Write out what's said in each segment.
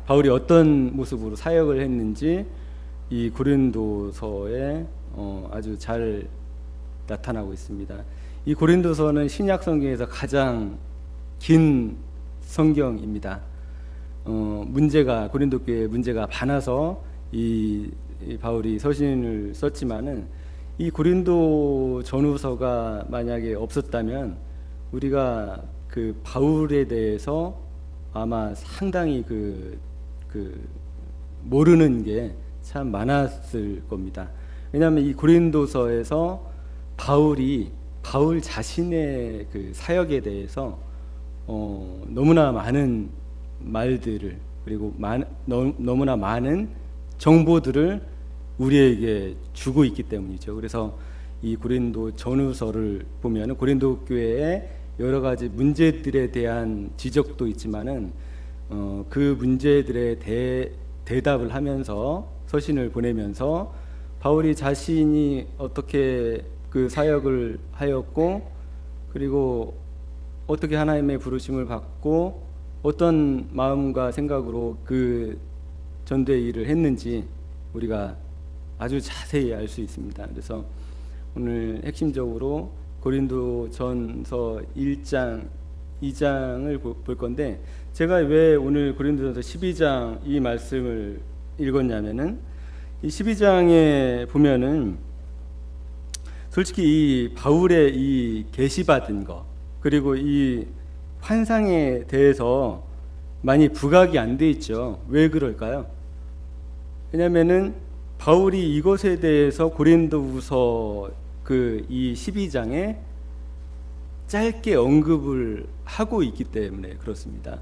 바울이 어떤 모습으로 사역을 했는지 이 고린도서에 아주 잘 나타나고 있습니다. 이 고린도서는 신약 성경에서 가장 긴 성경입니다. 고린도 교회의 문제가 많아서 이 바울이 서신을 썼지만은 이 고린도 전후서가 만약에 없었다면 우리가 그 바울에 대해서 아마 상당히 모르는 게 참 많았을 겁니다. 왜냐하면 이 고린도서에서 바울 자신의 그 사역에 대해서 너무나 많은 말들을 그리고 너무나 많은 정보들을 우리에게 주고 있기 때문이죠. 그래서 이 고린도 전후서를 보면 고린도 교회의 여러 가지 문제들에 대한 지적도 있지만은 그 문제들에 대답을 하면서 서신을 보내면서 바울이 자신이 어떻게 그 사역을 하였고 그리고 어떻게 하나님의 부르심을 받고 어떤 마음과 생각으로 그 전도의 일을 했는지 우리가 아주 자세히 알 수 있습니다. 그래서 오늘 핵심적으로 고린도전서 1장, 2장을 볼 건데 제가 왜 오늘 고린도전서 12장 이 말씀을 읽었냐면은 이 12장에 보면은 솔직히 이 바울의 이 계시받은 거 그리고 이 환상에 대해서 많이 부각이 안 돼 있죠. 왜 그럴까요? 왜냐면은 바울이 이것에 대해서 고린도후서 이 12장에 짧게 언급을 하고 있기 때문에 그렇습니다.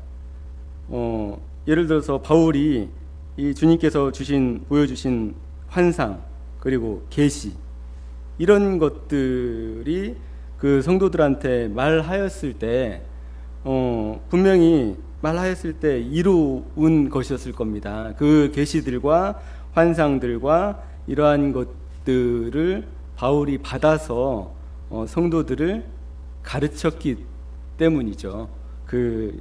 예를 들어서 바울이 이 주님께서 보여주신 환상 그리고 계시 이런 것들이 그 성도들한테 말하였을 때 분명히 말하였을 때 이루은 것이었을 겁니다. 그 계시들과 환상들과 이러한 것들을 바울이 받아서 성도들을 가르쳤기 때문이죠. 그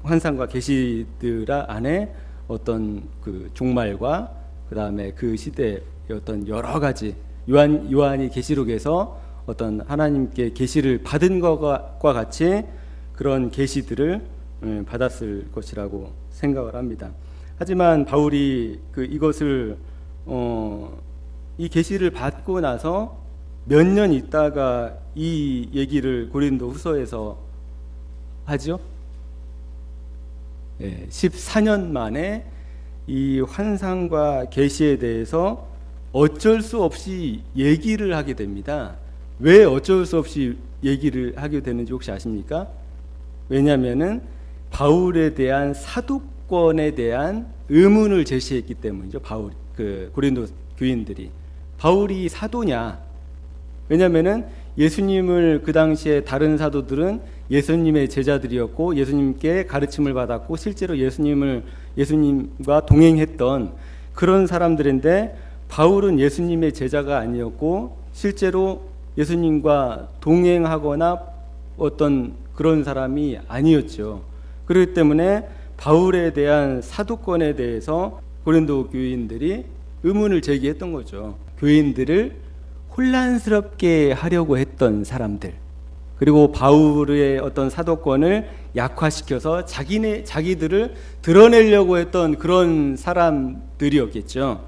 환상과 계시들 안에 어떤 그 종말과 그 다음에 그 시대의 어떤 여러 가지 요한이 계시록에서 어떤 하나님께 계시를 받은 것과 같이 그런 계시들을 받았을 것이라고 생각을 합니다. 하지만 바울이 이것을 이 계시를 받고 나서 몇 년 있다가 이 얘기를 고린도후서에서 하죠. 14년 만에 이 환상과 계시에 대해서 어쩔 수 없이 얘기를 하게 됩니다. 왜 어쩔 수 없이 얘기를 하게 되는지 혹시 아십니까? 왜냐하면은 바울에 대한 사도권에 대한 의문을 제시했기 때문이죠. 고린도 교인들이 바울이 사도냐? 왜냐하면은 예수님을 그 당시에 다른 사도들은 예수님의 제자들이었고 예수님께 가르침을 받았고 실제로 예수님과 동행했던 그런 사람들인데 바울은 예수님의 제자가 아니었고 실제로 예수님과 동행하거나 어떤 그런 사람이 아니었죠. 그렇기 때문에 바울에 대한 사도권에 대해서 고린도 교인들이 의문을 제기했던 거죠. 교인들을 혼란스럽게 하려고 했던 사람들, 그리고 바울의 어떤 사도권을 약화시켜서 자기들을 드러내려고 했던 그런 사람들이었겠죠.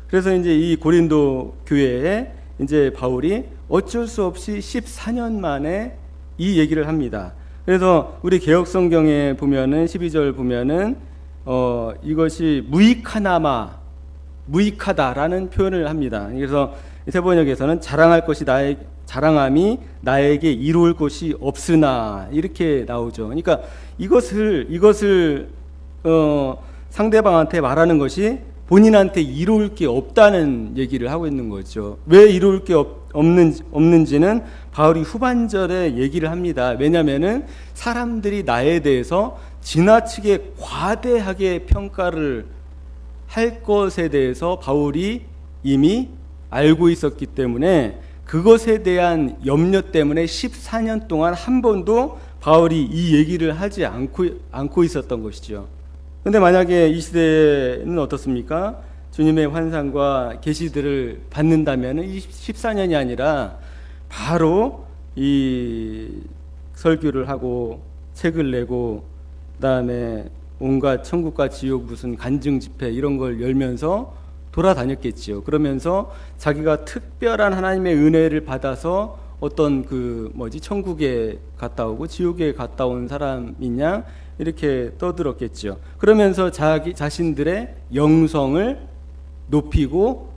그래서 이제 이 고린도 교회에 이제 바울이 어쩔 수 없이 14년 만에 이 얘기를 합니다. 그래서 우리 개역 성경에 보면은 12절 보면은 이것이 무익하다라는 표현을 합니다. 그래서 세번역에서는 자랑함이 나에게 이룰 것이 없으나 이렇게 나오죠. 그러니까 이것을 상대방한테 말하는 것이 본인한테 이룰 게 없다는 얘기를 하고 있는 거죠. 왜 이룰 게 없는지는 바울이 후반절에 얘기를 합니다. 왜냐하면은 사람들이 나에 대해서 지나치게 과대하게 평가를 할 것에 대해서 바울이 이미 알고 있었기 때문에 그것에 대한 염려 때문에 14년 동안 한 번도 바울이 이 얘기를 하지 않고 있었던 것이죠. 근데 만약에 이 시대는 어떻습니까? 주님의 환상과 계시들을 받는다면 14년이 아니라 바로 이 설교를 하고 책을 내고 그다음에 온갖 천국과 지옥 무슨 간증 집회 이런 걸 열면서 돌아다녔겠지요. 그러면서 자기가 특별한 하나님의 은혜를 받아서 어떤 천국에 갔다 오고 지옥에 갔다 온 사람이냐 이렇게 떠들었겠죠. 그러면서 자기 자신들의 영성을 높이고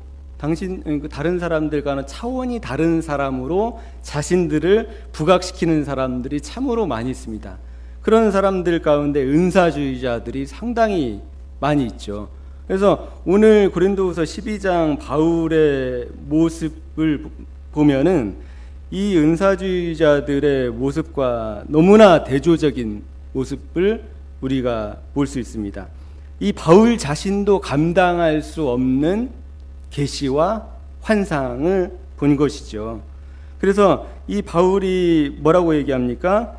다른 사람들과는 차원이 다른 사람으로 자신들을 부각시키는 사람들이 참으로 많이 있습니다. 그런 사람들 가운데 은사주의자들이 상당히 많이 있죠. 그래서 오늘 고린도후서 12장 바울의 모습을 보면은 이 은사주의자들의 모습과 너무나 대조적인 모습을 우리가 볼 수 있습니다. 이 바울 자신도 감당할 수 없는 계시와 환상을 본 것이죠. 그래서 이 바울이 뭐라고 얘기합니까?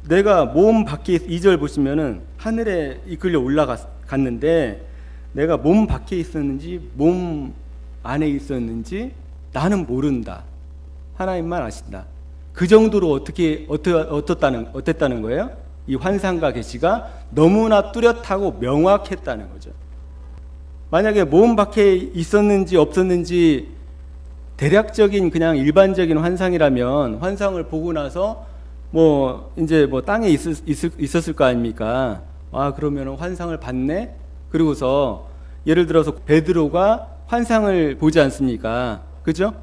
내가 몸 밖에 2절 보시면은 하늘에 이끌려 올라갔는데 내가 몸 밖에 있었는지 몸 안에 있었는지 나는 모른다. 하나님만 아신다. 그 정도로 어땠다는 거예요? 이 환상과 계시가 너무나 뚜렷하고 명확했다는 거죠. 만약에 몸 밖에 있었는지 없었는지 대략적인 그냥 일반적인 환상이라면 환상을 보고 나서 땅에 있었을 거 아닙니까? 그러면 환상을 봤네? 그러고서 예를 들어서 베드로가 환상을 보지 않습니까? 그죠?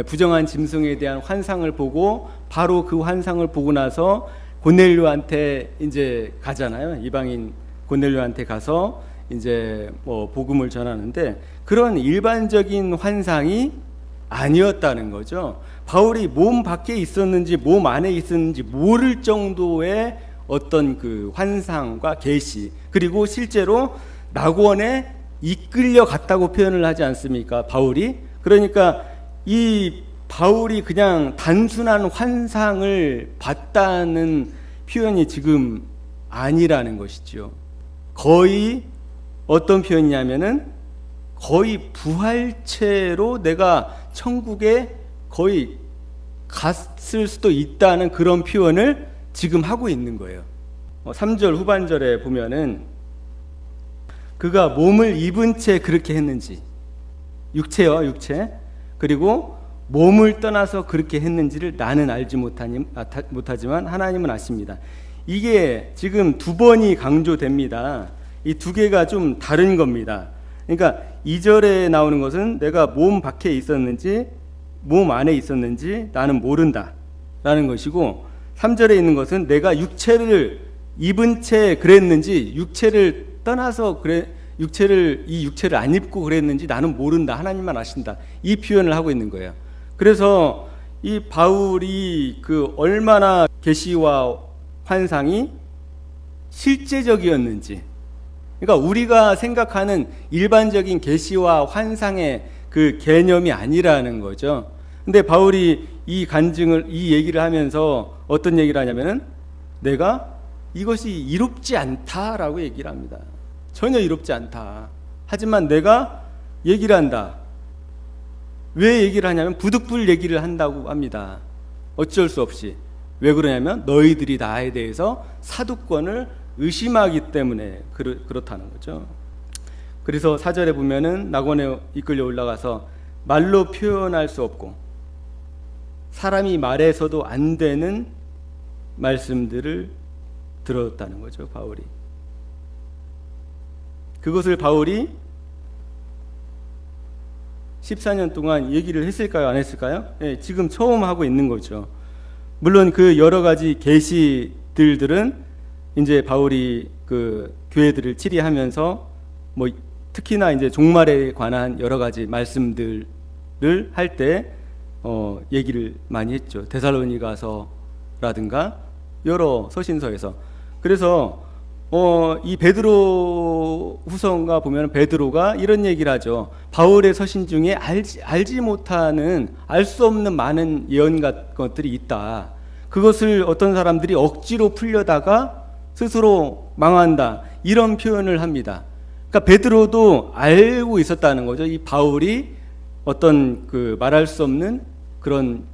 부정한 짐승에 대한 환상을 보고 바로 그 환상을 보고 나서 고넬료한테 이제 가잖아요. 이방인 고넬료한테 가서 이제 복음을 전하는데 그런 일반적인 환상이 아니었다는 거죠. 바울이 몸 밖에 있었는지 몸 안에 있었는지 모를 정도의 어떤 그 환상과 계시, 그리고 실제로 낙원에 이끌려 갔다고 표현을 하지 않습니까? 바울이. 그러니까 이 바울이 그냥 단순한 환상을 봤다는 표현이 지금 아니라는 것이죠. 거의 어떤 표현이냐면은 거의 부활체로 내가 천국에 거의 갔을 수도 있다는 그런 표현을 지금 하고 있는 거예요. 3절 후반절에 보면은 그가 몸을 입은 채 그렇게 했는지, 육체요, 육체. 그리고 몸을 떠나서 그렇게 했는지를 나는 알지 못하지만 하나님은 아십니다. 이게 지금 두 번이 강조됩니다. 이 두 개가 좀 다른 겁니다. 그러니까 2절에 나오는 것은 내가 몸 밖에 있었는지 몸 안에 있었는지 나는 모른다 라는 것이고, 3절에 있는 것은 내가 육체를 입은 채 그랬는지 육체를 떠나서 이 육체를 안 입고 그랬는지 나는 모른다, 하나님만 아신다, 이 표현을 하고 있는 거예요. 그래서 이 바울이 얼마나 계시와 환상이 실제적이었는지, 그러니까 우리가 생각하는 일반적인 계시와 환상의 그 개념이 아니라는 거죠. 근데 바울이 이 얘기를 하면서 어떤 얘기를 하냐면은 내가 이것이 이롭지 않다라고 얘기를 합니다. 전혀 이롭지 않다. 하지만 내가 얘기를 한다. 왜 얘기를 하냐면 부득불 얘기를 한다고 합니다. 어쩔 수 없이. 왜 그러냐면 너희들이 나에 대해서 사두권을 의심하기 때문에 그렇다는 거죠. 그래서 4절에 보면은 낙원에 이끌려 올라가서 말로 표현할 수 없고 사람이 말해서도 안 되는 말씀들을 들었다는 거죠, 바울이. 그것을 바울이 14년 동안 얘기를 했을까요, 안 했을까요? 네, 지금 처음 하고 있는 거죠. 물론 그 여러 가지 계시들은 이제 바울이 교회들을 치리하면서 특히나 이제 종말에 관한 여러 가지 말씀들을 할 때 얘기를 많이 했죠. 데살로니가서라든가 여러 서신서에서. 그래서 이 베드로 후서가 보면 베드로가 이런 얘기를 하죠. 바울의 서신 중에 알지 못하는, 알 수 없는 많은 예언 같은 것들이 있다. 그것을 어떤 사람들이 억지로 풀려다가 스스로 망한다. 이런 표현을 합니다. 그러니까 베드로도 알고 있었다는 거죠. 이 바울이 어떤 그 말할 수 없는 그런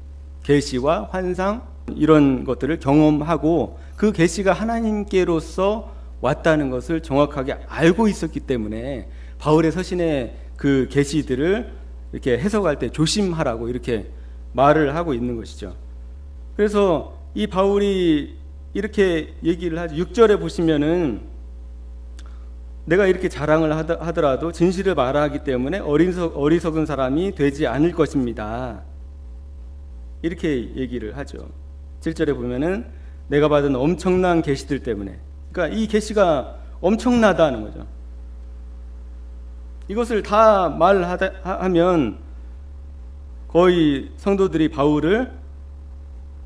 계시와 환상 이런 것들을 경험하고 그 계시가 하나님께로서 왔다는 것을 정확하게 알고 있었기 때문에 바울의 서신의 그 계시들을 이렇게 해석할 때 조심하라고 이렇게 말을 하고 있는 것이죠. 그래서 이 바울이 이렇게 얘기를 하죠. 6절에 보시면은 내가 이렇게 자랑을 하더라도 진실을 말하기 때문에 어리석은 사람이 되지 않을 것입니다. 이렇게 얘기를 하죠. 7절에 보면은 내가 받은 엄청난 계시들 때문에, 그러니까 이 계시가 엄청나다는 거죠. 이것을 다 말하면 거의 성도들이 바울을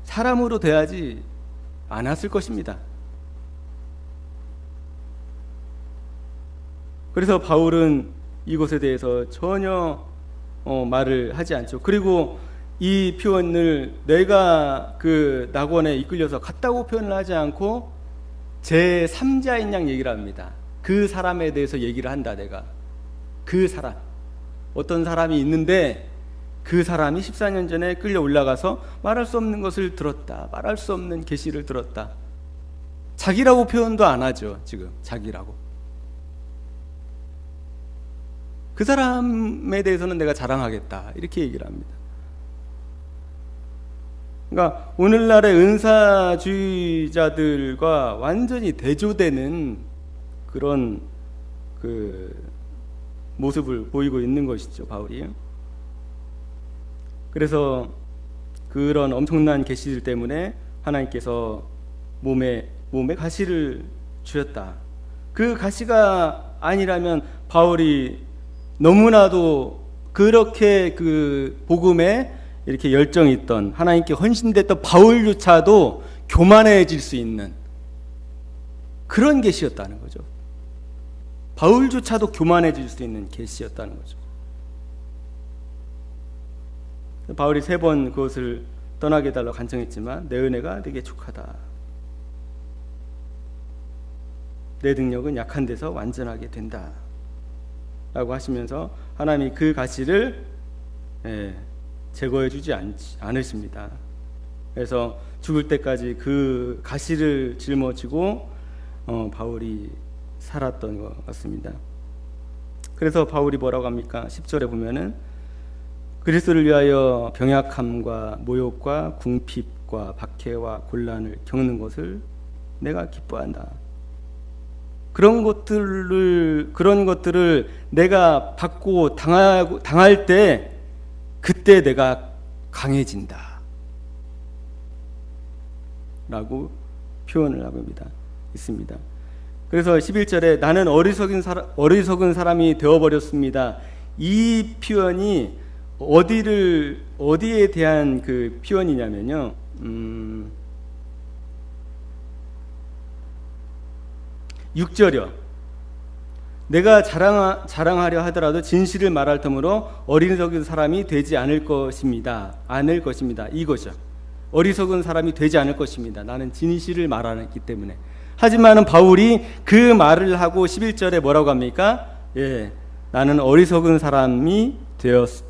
사람으로 대하지 않았을 것입니다. 그래서 바울은 이것에 대해서 전혀 말을 하지 않죠. 그리고 이 표현을 내가 그 낙원에 이끌려서 갔다고 표현을 하지 않고 제3자인 양 얘기를 합니다. 그 사람에 대해서 얘기를 한다. 내가 그 사람, 어떤 사람이 있는데 그 사람이 14년 전에 끌려 올라가서 말할 수 없는 것을 들었다. 말할 수 없는 계시를 들었다. 자기라고 표현도 안 하죠. 지금 자기라고. 그 사람에 대해서는 내가 자랑하겠다. 이렇게 얘기를 합니다. 그러니까 오늘날의 은사주의자들과 완전히 대조되는 그런 그 모습을 보이고 있는 것이죠, 바울이. 그래서 그런 엄청난 계시들 때문에 하나님께서 몸에 가시를 주셨다. 그 가시가 아니라면 바울이 너무나도 그렇게 그 복음에 이렇게 열정이 있던, 하나님께 헌신됐던 바울조차도 교만해질 수 있는 그런 계시였다는 거죠. 바울조차도 교만해질 수 있는 계시였다는 거죠. 바울이 3번 그것을 떠나게 해달라고 간청했지만 내 은혜가 네게 족하다. 내 능력은 약한 데서 완전하게 된다 라고 하시면서 하나님이 그 가시를 제거해 주지 않으십니다. 그래서 죽을 때까지 그 가시를 짊어지고 바울이 살았던 것 같습니다. 그래서 바울이 뭐라고 합니까? 10절에 보면은 그리스도를 위하여 병약함과 모욕과 궁핍과 박해와 곤란을 겪는 것을 내가 기뻐한다. 그런 것들을 내가 받고 당할 때 그때 내가 강해진다 라고 표현을 하고 있습니다. 그래서 11절에 나는 어리석은 사람이 되어버렸습니다. 이 표현이 어디에 대한 그 표현이냐면요, 6절이요. 내가 자랑하려 하더라도 진실을 말할 터므로 어리석은 사람이 되지 않을 것입니다. 이거죠. 어리석은 사람이 되지 않을 것입니다. 나는 진실을 말하기 때문에. 하지만은 바울이 그 말을 하고 11절에 뭐라고 합니까? 나는 어리석은 사람이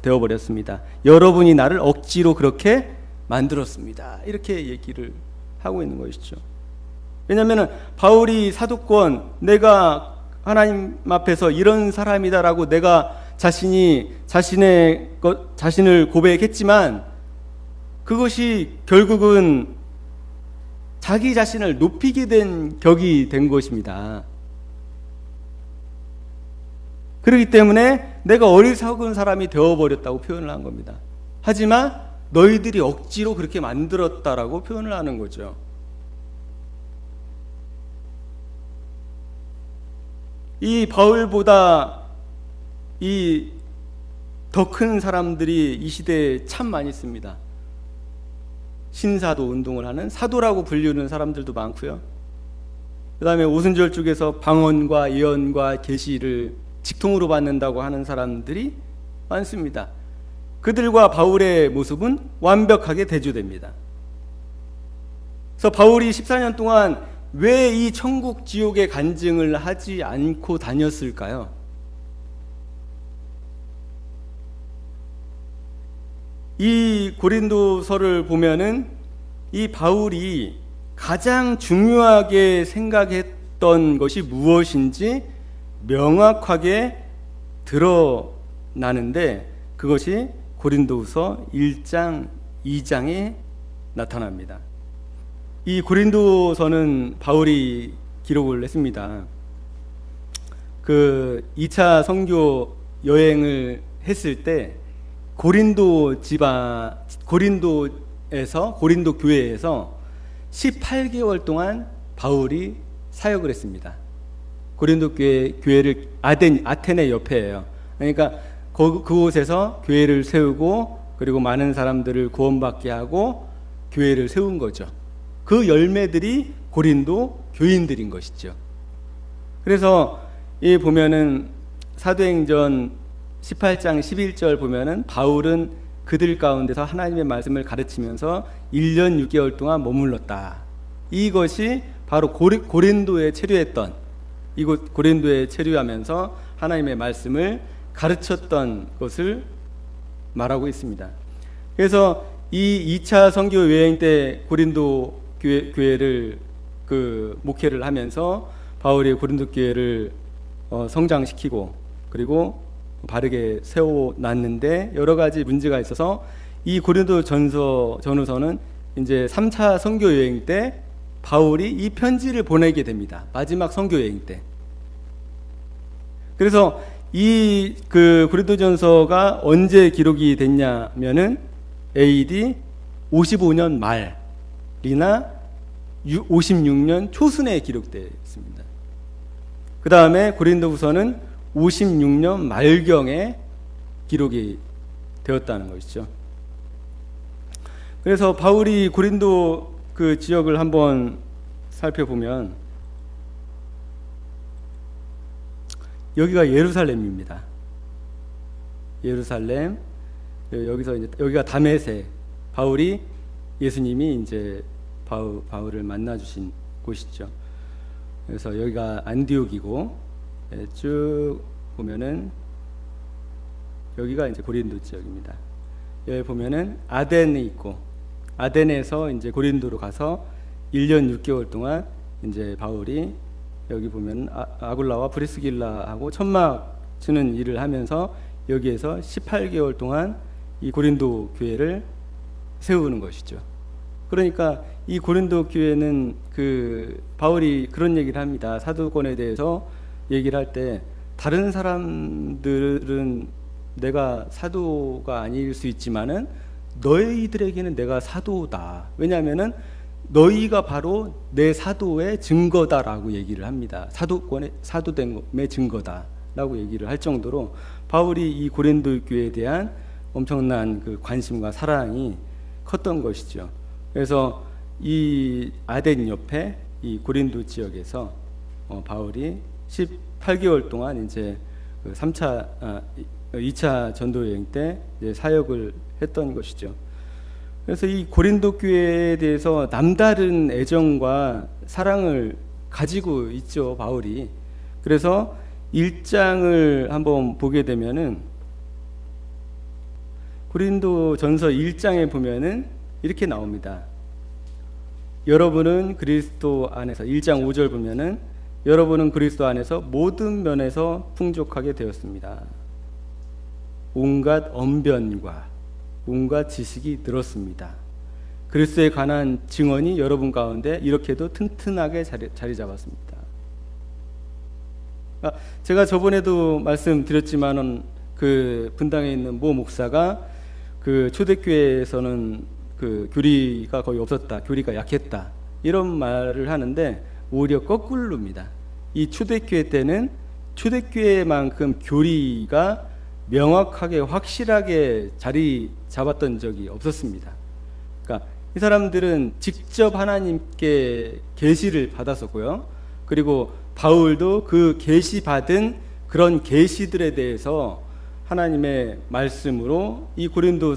되어버렸습니다. 여러분이 나를 억지로 그렇게 만들었습니다. 이렇게 얘기를 하고 있는 것이죠. 왜냐하면 바울이 사도권, 내가 하나님 앞에서 이런 사람이다라고 내가 자신을 고백했지만 그것이 결국은 자기 자신을 높이게 된 격이 된 것입니다. 그렇기 때문에 내가 어리석은 사람이 되어버렸다고 표현을 한 겁니다. 하지만 너희들이 억지로 그렇게 만들었다라고 표현을 하는 거죠. 이 바울보다 이 더 큰 사람들이 이 시대에 참 많이 있습니다. 신사도 운동을 하는 사도라고 불리는 사람들도 많고요. 그 다음에 오순절 쪽에서 방언과 예언과 계시를 직통으로 받는다고 하는 사람들이 많습니다. 그들과 바울의 모습은 완벽하게 대조됩니다. 그래서 바울이 14년 동안 왜 이 천국 지옥의 간증을 하지 않고 다녔을까요? 이 고린도서를 보면은 이 바울이 가장 중요하게 생각했던 것이 무엇인지 명확하게 드러나는데, 그것이 고린도후서 1장 2장에 나타납니다. 이 고린도서는 바울이 기록을 했습니다. 그 2차 선교 여행을 했을 때 고린도 교회에서 18개월 동안 바울이 사역을 했습니다. 고린도 교회를 아테네 옆에예요. 그러니까 그곳에서 교회를 세우고, 그리고 많은 사람들을 구원받게 하고 교회를 세운 거죠. 그 열매들이 고린도 교인들인 것이죠. 그래서 이 보면은 사도행전 18장 11절 보면은 바울은 그들 가운데서 하나님의 말씀을 가르치면서 1년 6개월 동안 머물렀다. 이것이 바로 고린도에 체류했던, 이곳 고린도에 체류하면서 하나님의 말씀을 가르쳤던 것을 말하고 있습니다. 그래서 이 2차 선교 여행 때 고린도 교회를 목회를 하면서 바울이 고린도 교회를 성장시키고, 그리고 바르게 세워놨는데 여러 가지 문제가 있어서 이 고린도 전후서는 이제 3차 선교 여행 때 바울이 이 편지를 보내게 됩니다. 마지막 선교 여행 때. 그래서 이 고린도전서가 언제 기록이 됐냐면은 AD 55년 말이나 56년 초순에 기록되어 있습니다. 그 다음에 고린도후서는 56년 말경에 기록이 되었다는 것이죠. 그래서 바울이 고린도 그 지역을 한번 살펴보면 여기가 예루살렘입니다. 예루살렘, 여기서 이제 여기가 다메섹, 바울이 예수님이 이제 바울을 만나 주신 곳이죠. 그래서 여기가 안디옥이고, 쭉 보면은 여기가 이제 고린도 지역입니다. 여기 보면은 아덴이 있고, 아덴에서 이제 고린도로 가서 1년 6개월 동안 이제 바울이 여기 보면 아굴라와 브리스길라하고 천막 치는 일을 하면서 여기에서 18개월 동안 이 고린도 교회를 세우는 것이죠. 그러니까 이 고린도 교회는 바울이 그런 얘기를 합니다. 사도권에 대해서 얘기를 할 때 다른 사람들은 내가 사도가 아닐 수 있지만은 너희들에게는 내가 사도다. 왜냐하면은 너희가 바로 내 사도의 증거다라고 얘기를 합니다. 사도됨의 증거다라고 얘기를 할 정도로 바울이 이 고린도 교회에 대한 엄청난 그 관심과 사랑이 컸던 것이죠. 그래서 이 아덴 옆에 이 고린도 지역에서 바울이 18개월 동안 이제 2차 전도 여행 때 이제 사역을 했던 것이죠. 그래서 이 고린도 교회에 대해서 남다른 애정과 사랑을 가지고 있죠, 바울이. 그래서 1장을 한번 보게 되면은 고린도 전서 1장에 보면은 이렇게 나옵니다. 여러분은 그리스도 안에서, 1장 5절 보면은 여러분은 그리스도 안에서 모든 면에서 풍족하게 되었습니다. 온갖 언변과 온갖 지식이 늘었습니다. 그리스도에 관한 증언이 여러분 가운데 이렇게도 튼튼하게 자리 잡았습니다. 제가 저번에도 말씀드렸지만은 그 분당에 있는 모 목사가 그 초대교회에서는 그 교리가 거의 없었다, 교리가 약했다, 이런 말을 하는데 오히려 거꾸로입니다. 이 초대교회 때는 초대교회만큼 교리가 명확하게 확실하게 자리 잡았던 적이 없었습니다. 그러니까 이 사람들은 직접 하나님께 계시를 받았었고요. 그리고 바울도 그 계시 받은 그런 계시들에 대해서 하나님의 말씀으로 이 고린도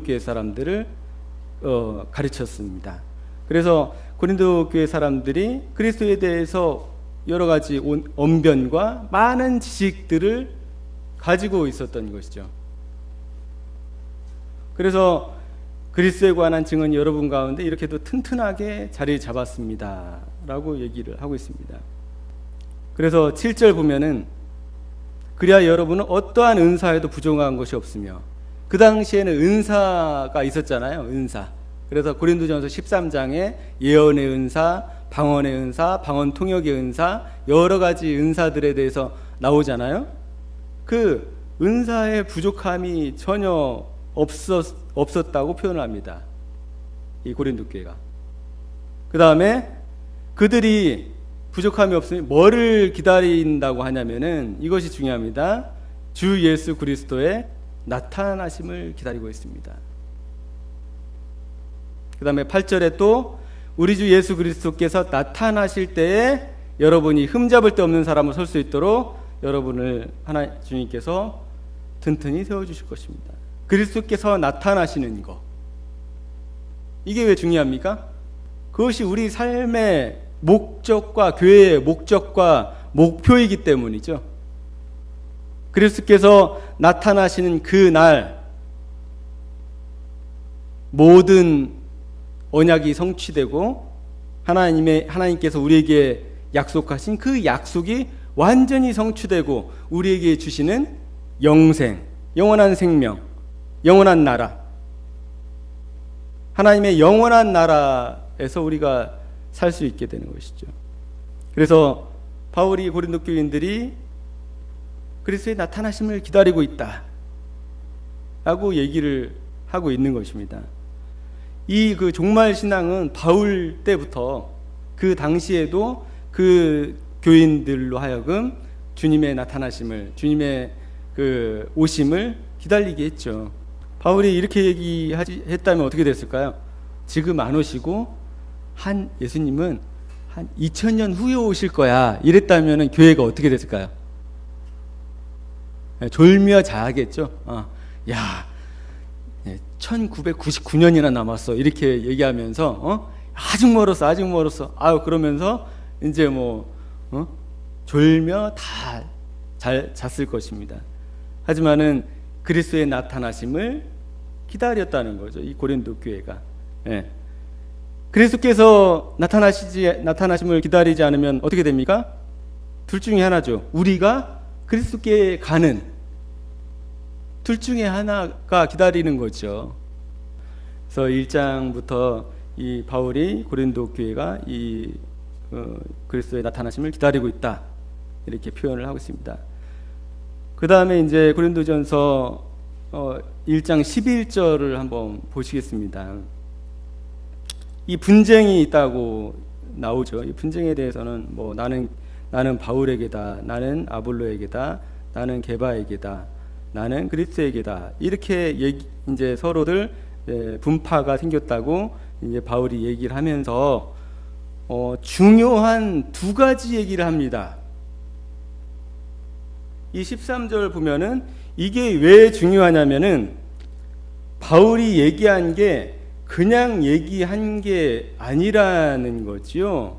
교회 사람들을 가르쳤습니다. 그래서 고린도 교회 사람들이 그리스도에 대해서 여러 가지 언변과 많은 지식들을 가지고 있었던 것이죠. 그래서 그리스도에 관한 증언이 여러분 가운데 이렇게도 튼튼하게 자리 잡았습니다 라고 얘기를 하고 있습니다. 그래서 7절 보면은 그리하 여러분은 어떠한 은사에도 부족한 것이 없으며, 그 당시에는 은사가 있었잖아요. 은사. 그래서 고린도전서 13장에 예언의 은사, 방언의 은사, 방언 통역의 은사, 여러 가지 은사들에 대해서 나오잖아요. 그 은사의 부족함이 전혀 없었다고 표현을 합니다. 이 고린도 교회가. 그 다음에 그들이 부족함이 없으니 뭐를 기다린다고 하냐면은 이것이 중요합니다. 주 예수 그리스도의 나타나심을 기다리고 있습니다. 그 다음에 8절에 또 우리 주 예수 그리스도께서 나타나실 때에 여러분이 흠잡을 데 없는 사람을 설 수 있도록 여러분을 주님께서 튼튼히 세워주실 것입니다. 그리스도께서 나타나시는 것, 이게 왜 중요합니까? 그것이 우리 삶의 목적과 교회의 목적과 목표이기 때문이죠. 그리스도께서 나타나시는 그 날 모든 언약이 성취되고 하나님께서 우리에게 약속하신 그 약속이 완전히 성취되고 우리에게 주시는 영생, 영원한 생명, 영원한 나라, 하나님의 영원한 나라에서 우리가 살 수 있게 되는 것이죠. 그래서 바울이 고린도 교인들이 그리스도의 나타나심을 기다리고 있다 라고 얘기를 하고 있는 것입니다. 이 그 종말 신앙은 바울 때부터 그 당시에도 그 교인들로 하여금 주님의 나타나심을, 주님의 그 오심을 기다리게 했죠. 바울이 이렇게 얘기했다면 어떻게 됐을까요? 지금 안 오시고 예수님은 한 2000년 후에 오실 거야 이랬다면 교회가 어떻게 됐을까요? 졸며 자겠죠. 야, 1999년이나 남았어 이렇게 얘기하면서 아직 멀었어 그러면서 이제 졸며 다 잘 잤을 것입니다. 하지만은 그리스도의 나타나심을 기다렸다는 거죠, 이 고린도 교회가. 그리스도께서 나타나심을 기다리지 않으면 어떻게 됩니까? 둘 중에 하나죠. 우리가 그리스도께 가는, 둘 중에 하나가 기다리는 거죠. 그래서 1장부터 이 바울이 고린도 교회가 이 그리스도의 나타나심을 기다리고 있다 이렇게 표현을 하고 있습니다. 그 다음에 이제 고린도전서 1장 11절을 한번 보시겠습니다. 이 분쟁이 있다고 나오죠. 이 분쟁에 대해서는 나는 바울에게다, 나는 아볼로에게다, 나는 게바에게다, 나는 그리스도에게다 이렇게 이제 서로들 분파가 생겼다고 이제 바울이 얘기를 하면서 중요한 두 가지 얘기를 합니다. 이 13절 보면은 이게 왜 중요하냐면은 바울이 얘기한 게 그냥 얘기한 게 아니라는 거지요.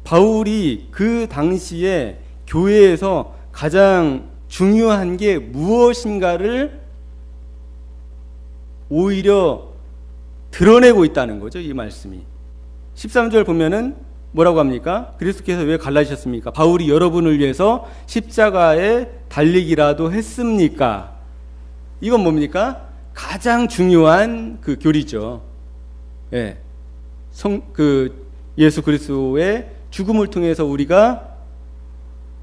바울이 그 당시에 교회에서 가장 중요한 게 무엇인가를 오히려 드러내고 있다는 거죠, 이 말씀이. 13절 보면은 뭐라고 합니까? 그리스도께서 왜 갈라지셨습니까? 바울이 여러분을 위해서 십자가에 달리기라도 했습니까? 이건 뭡니까? 가장 중요한 그 교리죠. 예수 그리스도의 죽음을 통해서 우리가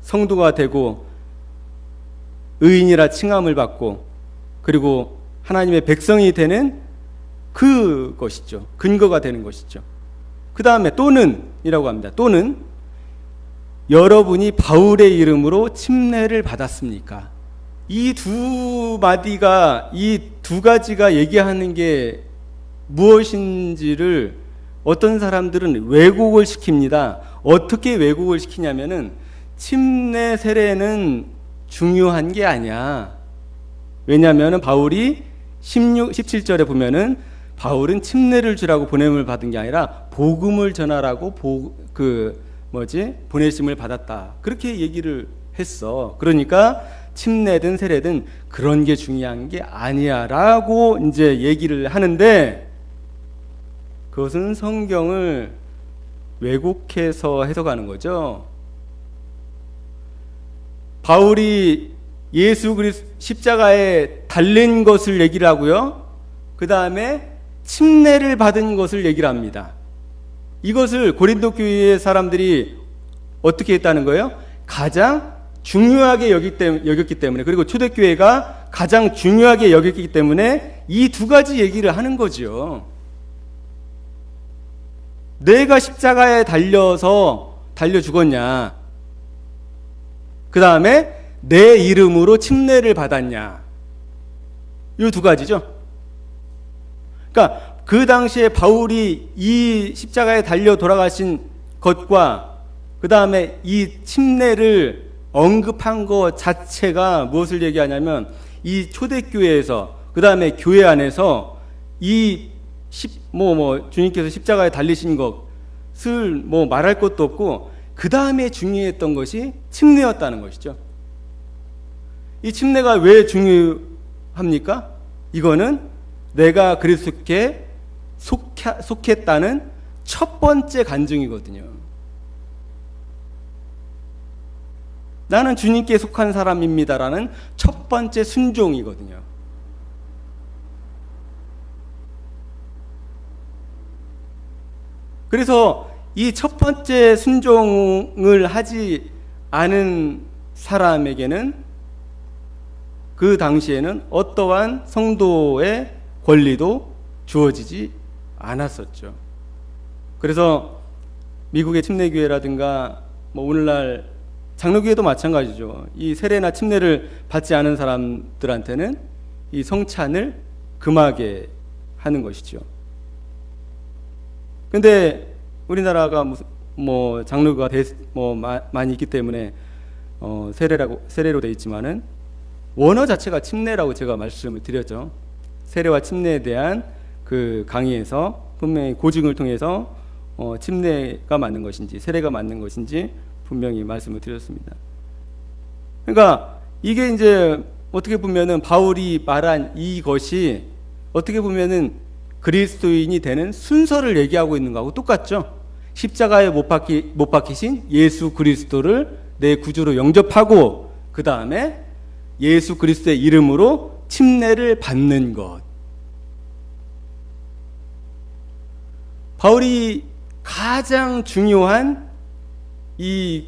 성도가 되고 의인이라 칭함을 받고 그리고 하나님의 백성이 되는 그것이죠. 근거가 되는 것이죠. 그 다음에 또는 이라고 합니다. 또는 여러분이 바울의 이름으로 침례를 받았습니까? 이 두 마디가, 이 두 가지가 얘기하는 게 무엇인지를 어떤 사람들은 왜곡을 시킵니다. 어떻게 왜곡을 시키냐면은 침례 세례는 중요한 게 아니야. 왜냐하면 바울이 17절에 보면은 바울은 침례를 주라고 보냄을 받은 게 아니라 복음을 전하라고 보내심을 받았다. 그렇게 얘기를 했어. 그러니까 침례든 세례든 그런 게 중요한 게 아니야라고 이제 얘기를 하는데, 그것은 성경을 왜곡해서 해석하는 거죠. 바울이 예수 그리스도 십자가에 달린 것을 얘기를 하고요, 그 다음에 침례를 받은 것을 얘기를 합니다. 이것을 고린도 교회의 사람들이 어떻게 했다는 거예요? 가장 중요하게 여겼기 때문에, 그리고 초대교회가 가장 중요하게 여겼기 때문에 이 두 가지 얘기를 하는 거죠. 내가 십자가에 달려 죽었냐, 그 다음에 내 이름으로 침례를 받았냐, 이 두 가지죠. 그러니까 그 당시에 바울이 이 십자가에 달려 돌아가신 것과 그 다음에 이 침례를 언급한 것 자체가 무엇을 얘기하냐면, 이 초대교회에서, 그 다음에 교회 안에서 주님께서 십자가에 달리신 것을 말할 것도 없고, 그 다음에 중요했던 것이 침례였다는 것이죠. 이 침례가 왜 중요합니까? 이거는 내가 그리스도께 속했다는 첫 번째 간증이거든요. 나는 주님께 속한 사람입니다라는 첫 번째 순종이거든요. 그래서 이 첫 번째 순종을 하지 않은 사람에게는 그 당시에는 어떠한 성도의 권리도 주어지지 않았었죠. 그래서 미국의 침례교회라든가 오늘날 장로교회도 마찬가지죠. 이 세례나 침례를 받지 않은 사람들한테는 이 성찬을 금하게 하는 것이죠. 근데 우리나라가 장로가 많이 있기 때문에 세례로 돼 있지만은 원어 자체가 침례라고 제가 말씀을 드렸죠. 세례와 침례에 대한 그 강의에서 분명히 고증을 통해서 침례가 맞는 것인지 세례가 맞는 것인지 분명히 말씀을 드렸습니다. 그러니까 이게 이제 어떻게 보면은 바울이 말한 이것이 어떻게 보면은 그리스도인이 되는 순서를 얘기하고 있는 거하고 똑같죠. 십자가에 못 박히신 예수 그리스도를 내 구주로 영접하고 그 다음에 예수 그리스도의 이름으로 침례를 받는 것. 바울이 가장 중요한 이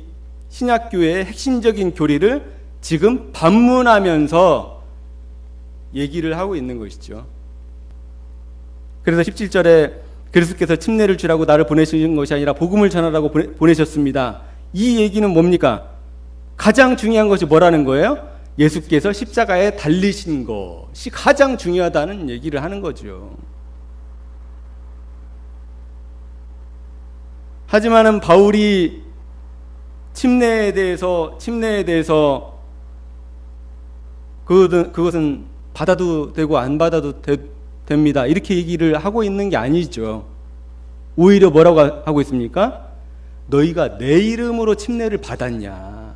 신약교회의 핵심적인 교리를 지금 반문하면서 얘기를 하고 있는 것이죠. 그래서 17절에 그리스도께서 침례를 주라고 나를 보내신 것이 아니라 복음을 전하라고 보내셨습니다. 이 얘기는 뭡니까? 가장 중요한 것이 뭐라는 거예요? 예수께서 십자가에 달리신 것이 가장 중요하다는 얘기를 하는 거죠. 하지만은 바울이 침례에 대해서 그것은 받아도 되고 안 받아도 됩니다. 이렇게 얘기를 하고 있는 게 아니죠. 오히려 뭐라고 하고 있습니까? 너희가 내 이름으로 침례를 받았냐.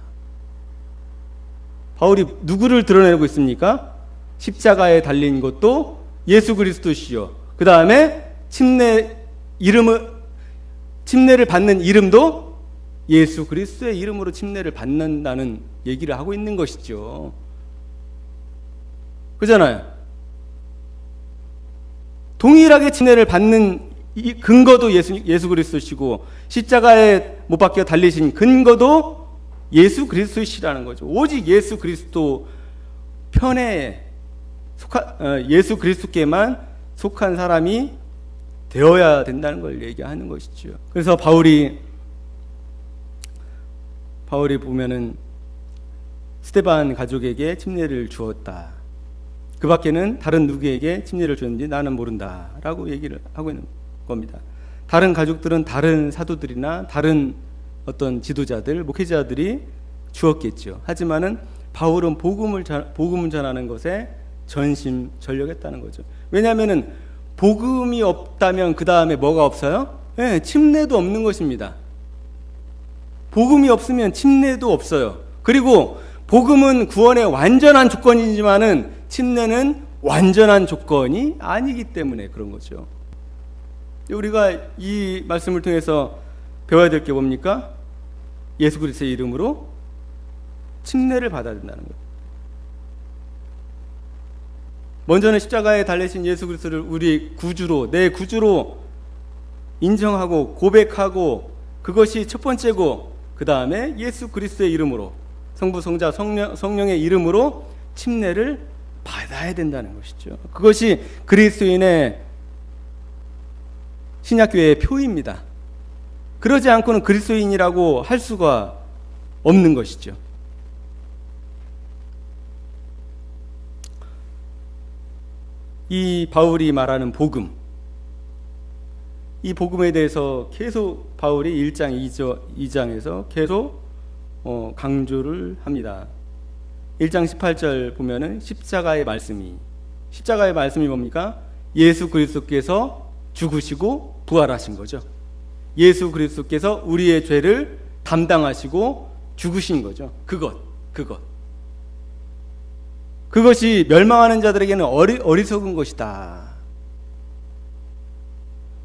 바울이 누구를 드러내고 있습니까? 십자가에 달린 것도 예수 그리스도시요. 그 다음에 침례를 받는 이름도 예수 그리스도의 이름으로 침례를 받는다는 얘기를 하고 있는 것이죠. 그잖아요. 동일하게 침례를 받는 이 근거도 예수 그리스도시고 십자가에 못 박혀 달리신 근거도 예수 그리스도시라는 거죠. 오직 예수 그리스도 편에 예수 그리스도께만 속한 사람이 되어야 된다는 걸 얘기하는 것이죠. 그래서 바울이 보면은 스데반 가족에게 침례를 주었다. 그 밖에는 다른 누구에게 침례를 줬는지 나는 모른다라고 얘기를 하고 있는 겁니다. 다른 가족들은 다른 사도들이나 다른 어떤 지도자들, 목회자들이 주었겠죠. 하지만은 바울은 복음을 전하는 것에 전심전력했다는 거죠. 왜냐하면은 복음이 없다면 그 다음에 뭐가 없어요? 네, 침례도 없는 것입니다. 복음이 없으면 침례도 없어요. 그리고 복음은 구원의 완전한 조건이지만은 침례는 완전한 조건이 아니기 때문에 그런 거죠. 우리가 이 말씀을 통해서 배워야 될 게 뭡니까? 예수 그리스도의 이름으로 침례를 받아야 된다는 거예요. 먼저는 십자가에 달리신 예수 그리스도를 우리 구주로, 내 구주로 인정하고 고백하고, 그것이 첫 번째고, 그 다음에 예수 그리스도의 이름으로, 성부, 성자, 성령의 이름으로 침례를 받아야 된다는 것이죠. 그것이 그리스도인의 신약교회의 표입니다. 그러지 않고는 그리스도인이라고 할 수가 없는 것이죠. 이 바울이 말하는 복음, 이 복음에 대해서 계속 바울이 1장 2장에서 계속 강조를 합니다. 1장 18절 보면은 십자가의 말씀이 뭡니까? 예수 그리스도께서 죽으시고 부활하신 거죠. 예수 그리스도께서 우리의 죄를 담당하시고 죽으신 거죠. 그것이 멸망하는 자들에게는 어리석은 것이다.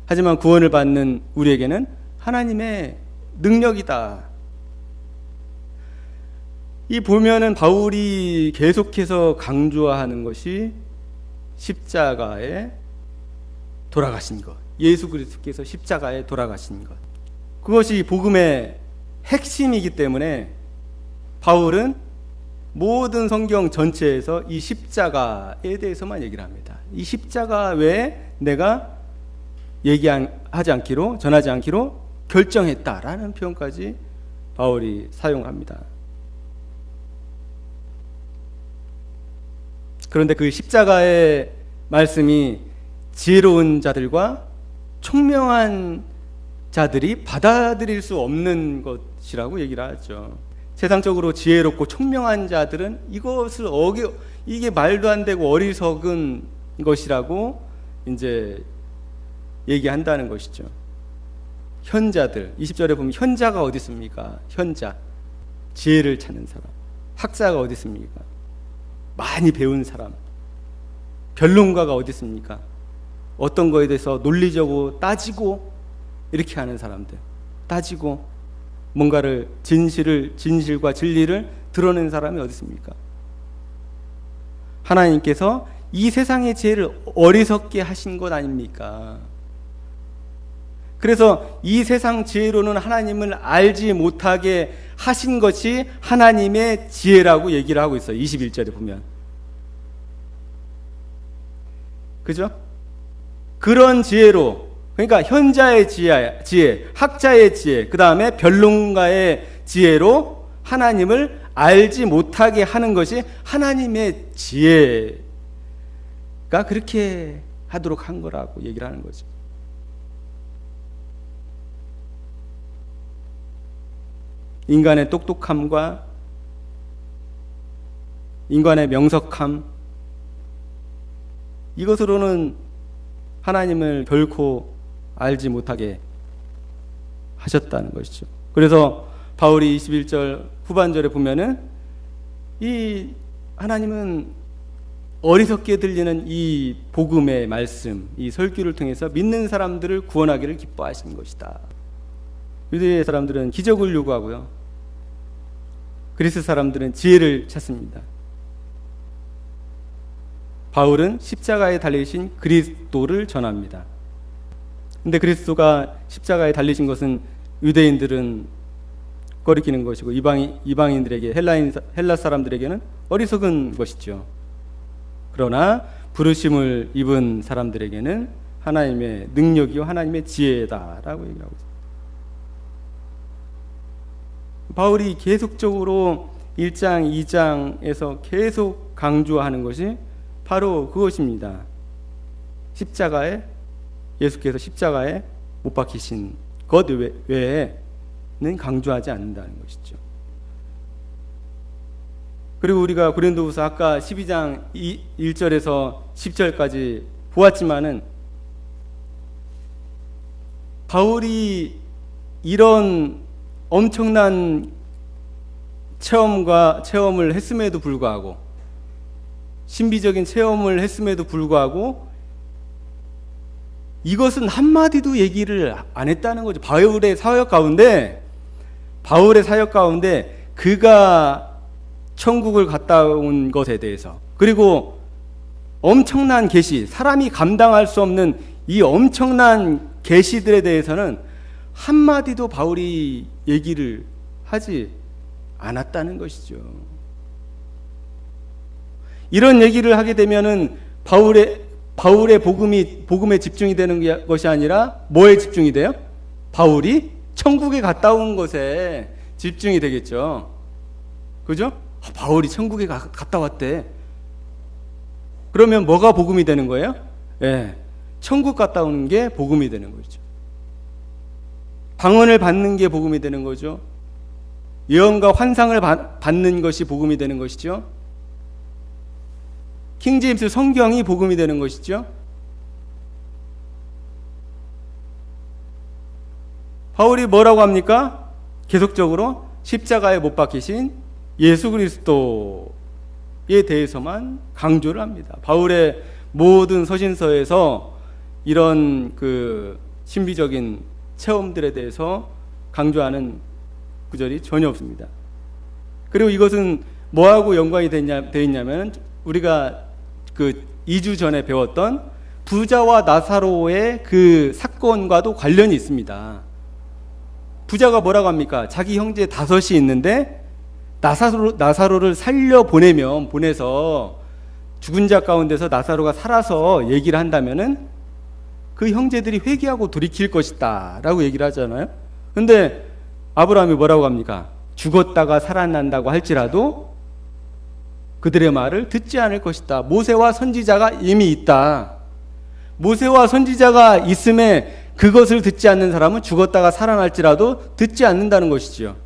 하지만 구원을 받는 우리에게는 하나님의 능력이다. 이 보면은 바울이 계속해서 강조하는 것이 십자가에 돌아가신 것, 예수 그리스도께서 십자가에 돌아가신 것, 그것이 복음의 핵심이기 때문에 바울은 모든 성경 전체에서 이 십자가에 대해서만 얘기를 합니다. 이 십자가 외에 내가 얘기하지 않기로, 전하지 않기로 결정했다라는 표현까지 바울이 사용합니다. 그런데 그 십자가의 말씀이 지혜로운 자들과 총명한 자들이 받아들일 수 없는 것이라고 얘기를 하죠. 세상적으로 지혜롭고 총명한 자들은 이게 말도 안 되고 어리석은 것이라고 이제 얘기한다는 것이죠. 현자들, 20절에 보면 현자가 어디 있습니까? 현자, 지혜를 찾는 사람. 학자가 어디 있습니까? 많이 배운 사람. 변론가가 어디 있습니까? 어떤 거에 대해서 논리적으로 따지고 이렇게 하는 사람들. 따지고 뭔가를 진실과 진리를 드러낸 사람이 어디 있습니까? 하나님께서 이 세상의 지혜를 어리석게 하신 것 아닙니까? 그래서 이 세상 지혜로는 하나님을 알지 못하게 하신 것이 하나님의 지혜라고 얘기를 하고 있어요. 21절에 보면. 그죠? 그런 지혜로, 그러니까 현자의 지혜, 학자의 지혜, 그 다음에 변론가의 지혜로 하나님을 알지 못하게 하는 것이 하나님의 지혜가 그렇게 하도록 한 거라고 얘기를 하는 거죠. 인간의 똑똑함과 인간의 명석함, 이것으로는 하나님을 결코 알지 못하게 하셨다는 것이죠. 그래서 바울이 21절 후반절에 보면은 이 하나님은 어리석게 들리는 이 복음의 말씀, 이 설교를 통해서 믿는 사람들을 구원하기를 기뻐하신 것이다. 유대 사람들은 기적을 요구하고요, 그리스 사람들은 지혜를 찾습니다. 바울은 십자가에 달리신 그리스도를 전합니다. 근데 그리스도가 십자가에 달리신 것은 유대인들은 꺼리키는 것이고 이방인들에게, 헬라 사람들에게는 어리석은 것이죠. 그러나 부르심을 입은 사람들에게는 하나님의 능력이요 하나님의 지혜다라고 얘기하고 있습니다. 바울이 계속적으로 1장, 2장에서 계속 강조하는 것이 바로 그것입니다. 예수께서 십자가에 못 박히신 것 외에는 강조하지 않는다는 것이죠. 그리고 우리가 고린도후서 아까 12장 1절에서 10절까지 보았지만은 바울이 이런 엄청난 체험을 했음에도 불구하고, 신비적인 체험을 했음에도 불구하고 이것은 한마디도 얘기를 안 했다는 거죠. 바울의 사역 가운데 그가 천국을 갔다 온 것에 대해서, 그리고 엄청난 계시, 사람이 감당할 수 없는 이 엄청난 계시들에 대해서는 한마디도 바울이 얘기를 하지 않았다는 것이죠. 이런 얘기를 하게 되면은 바울의 복음에 집중이 되는 것이 아니라 뭐에 집중이 돼요? 바울이 천국에 갔다 온 것에 집중이 되겠죠. 그죠? 바울이 천국에 갔다 왔대. 그러면 뭐가 복음이 되는 거예요? 예, 천국 갔다 오는 게 복음이 되는 거죠. 방언을 받는 게 복음이 되는 거죠. 예언과 환상을 받는 것이 복음이 되는 것이죠. 킹제임스 성경이 복음이 되는 것이죠. 바울이 뭐라고 합니까? 계속적으로 십자가에 못 박히신 예수 그리스도에 대해서만 강조를 합니다. 바울의 모든 서신서에서 이런 신비적인 체험들에 대해서 강조하는 구절이 전혀 없습니다. 그리고 이것은 뭐하고 연관이 되어 있냐면, 우리가 2주 전에 배웠던 부자와 나사로의 그 사건과도 관련이 있습니다. 부자가 뭐라고 합니까? 자기 형제 5이 있는데 나사로를 보내서 죽은 자 가운데서 나사로가 살아서 얘기를 한다면은 그 형제들이 회개하고 돌이킬 것이다 라고 얘기를 하잖아요. 근데 아브라함이 뭐라고 합니까? 죽었다가 살아난다고 할지라도 그들의 말을 듣지 않을 것이다. 모세와 선지자가 이미 있다. 모세와 선지자가 있음에 그것을 듣지 않는 사람은 죽었다가 살아날지라도 듣지 않는다는 것이지요.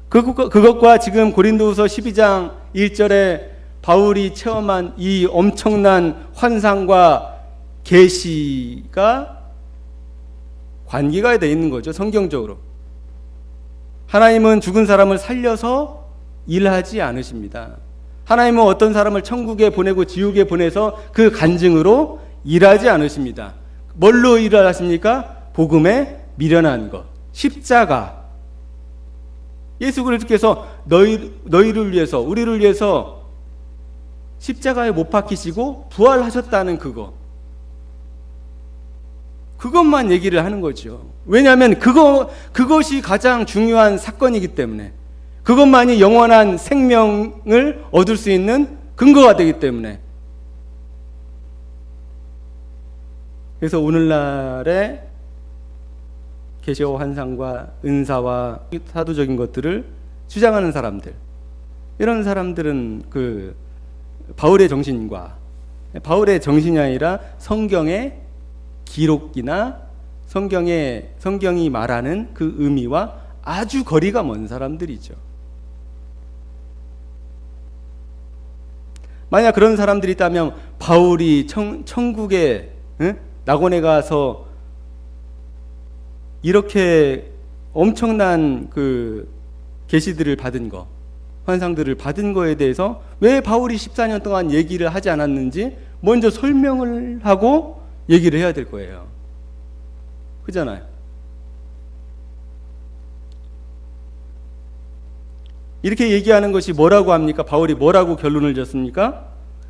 그것과 지금 고린도후서 12장 1절에 바울이 체험한 이 엄청난 환상과 계시가 관계가 되어 있는 거죠. 성경적으로. 하나님은 죽은 사람을 살려서 일하지 않으십니다. 하나님은 어떤 사람을 천국에 보내고 지옥에 보내서 그 간증으로 일하지 않으십니다. 뭘로 일을 하십니까? 복음에 미련한 것, 십자가. 예수 그리스도께서 너희를 위해서, 우리를 위해서 십자가에 못 박히시고 부활하셨다는 그것만 얘기를 하는 거죠. 왜냐하면 그것이 가장 중요한 사건이기 때문에, 그것만이 영원한 생명을 얻을 수 있는 근거가 되기 때문에. 그래서 오늘날의 계시와 환상과 은사와 사도적인 것들을 주장하는 사람들, 이런 사람들은 바울의 정신이 아니라 성경의 기록이나 성경이 말하는 그 의미와 아주 거리가 먼 사람들이죠. 만약 그런 사람들이 있다면 바울이 천국에 낙원에 가서 이렇게 엄청난 계시들을 받은 거, 환상들을 받은 거에 대해서 왜 바울이 14년 동안 얘기를 하지 않았는지 먼저 설명을 하고 얘기를 해야 될 거예요. 그잖아요. 이렇게 얘기하는 것이 뭐라고 합니까? 바울이 뭐라고 결론을 졌습니까?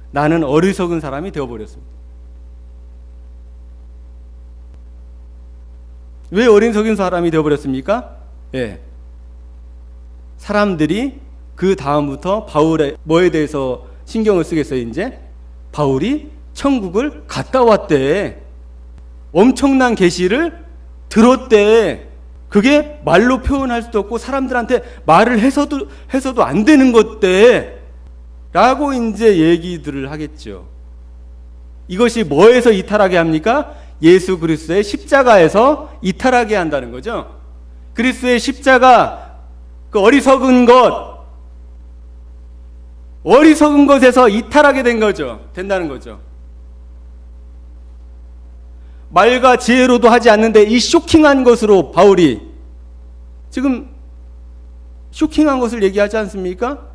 나는 어리석은 사람이 되어버렸습니다. 왜 어리석은 사람이 되어버렸습니까? 예. 사람들이 그 다음부터 바울의 뭐에 대해서 신경을 쓰겠어요, 이제? 바울이 천국을 갔다 왔대. 엄청난 계시를 들었대. 그게 말로 표현할 수도 없고 사람들한테 말을 해서도 안 되는 것대. 라고 이제 얘기들을 하겠죠. 이것이 뭐에서 이탈하게 합니까? 예수 그리스도의 십자가에서 이탈하게 한다는 거죠. 그리스도의 십자가, 그 어리석은 것, 어리석은 것에서 이탈하게 된다는 거죠. 말과 지혜로도 하지 않는데 이 쇼킹한 것으로 바울이 지금 쇼킹한 것을 얘기하지 않습니까?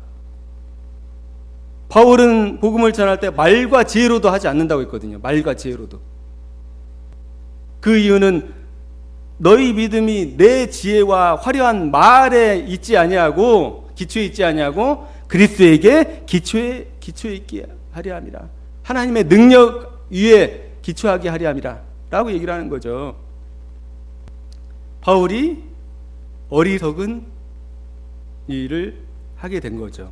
바울은 복음을 전할 때 말과 지혜로도 하지 않는다고 했거든요. 말과 지혜로도. 그 이유는 너희 믿음이 내 지혜와 화려한 말에 있지 아니하고 기초에 있지 아니하고 그리스도에게 기초에 있게 하려 함이라. 하나님의 능력 위에 기초하게 하려 함이라 라고 얘기를 하는 거죠. 바울이 어리석은 일을 하게 된 거죠.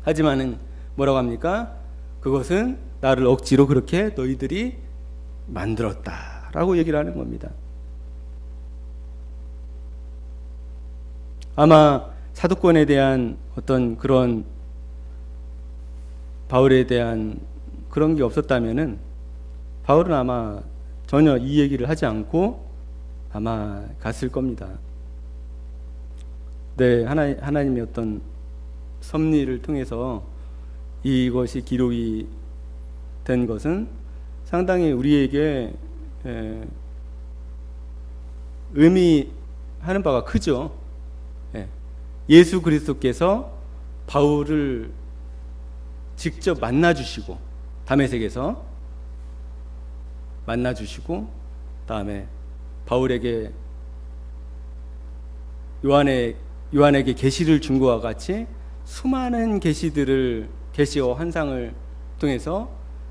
하지만은 뭐라고 합니까? 그것은 나를 억지로 그렇게 너희들이 만들었다 라고 얘기를 하는 겁니다. 아마 사도권에 대한 어떤 그런 바울에 대한 그런 게 없었다면은 바울은 아마 전혀 이 얘기를 하지 않고 아마 갔을 겁니다. 네, 하나님의 어떤 섭리를 통해서 이것이 기록이 된 것은 상당히 우리에게 의미하는 바가 크죠. 예수 그리스도께서 바울을 직접 만나주시고 다메섹에서 만나주시고 다음에 바울에게 요한에게 계시를 준 것과 같이 수많은 계시와 환상을 통해서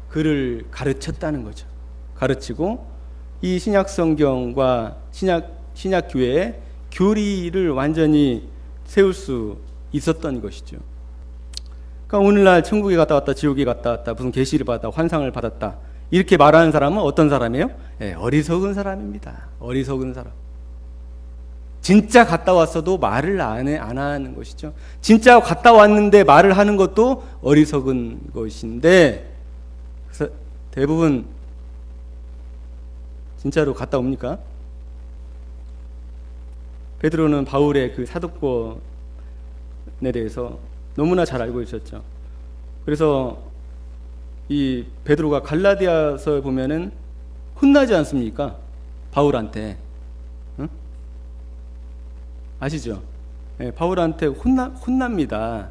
그를 가르쳤다는 거죠. 가르치고 이 신약 성경과 신약 교회의 교리를 완전히 세울 수 있었던 것이죠. 그러니까 오늘날 천국에 갔다 왔다, 지옥에 갔다 왔다, 무슨 계시를 받았다, 환상을 받았다 이렇게 말하는 사람은 어떤 사람이에요? 어리석은 사람입니다. 어리석은 사람. 진짜 갔다 왔어도 말을 안 하는 것이죠. 진짜 갔다 왔는데 말을 하는 것도 어리석은 것인데, 그래서 대부분 진짜로 갔다 옵니까? 베드로는 바울의 그 사도권에 대해서 너무나 잘 알고 있었죠. 그래서 이 베드로가 갈라디아서에 보면은 혼나지 않습니까? 바울한테. 응? 아시죠? 바울한테 혼납니다.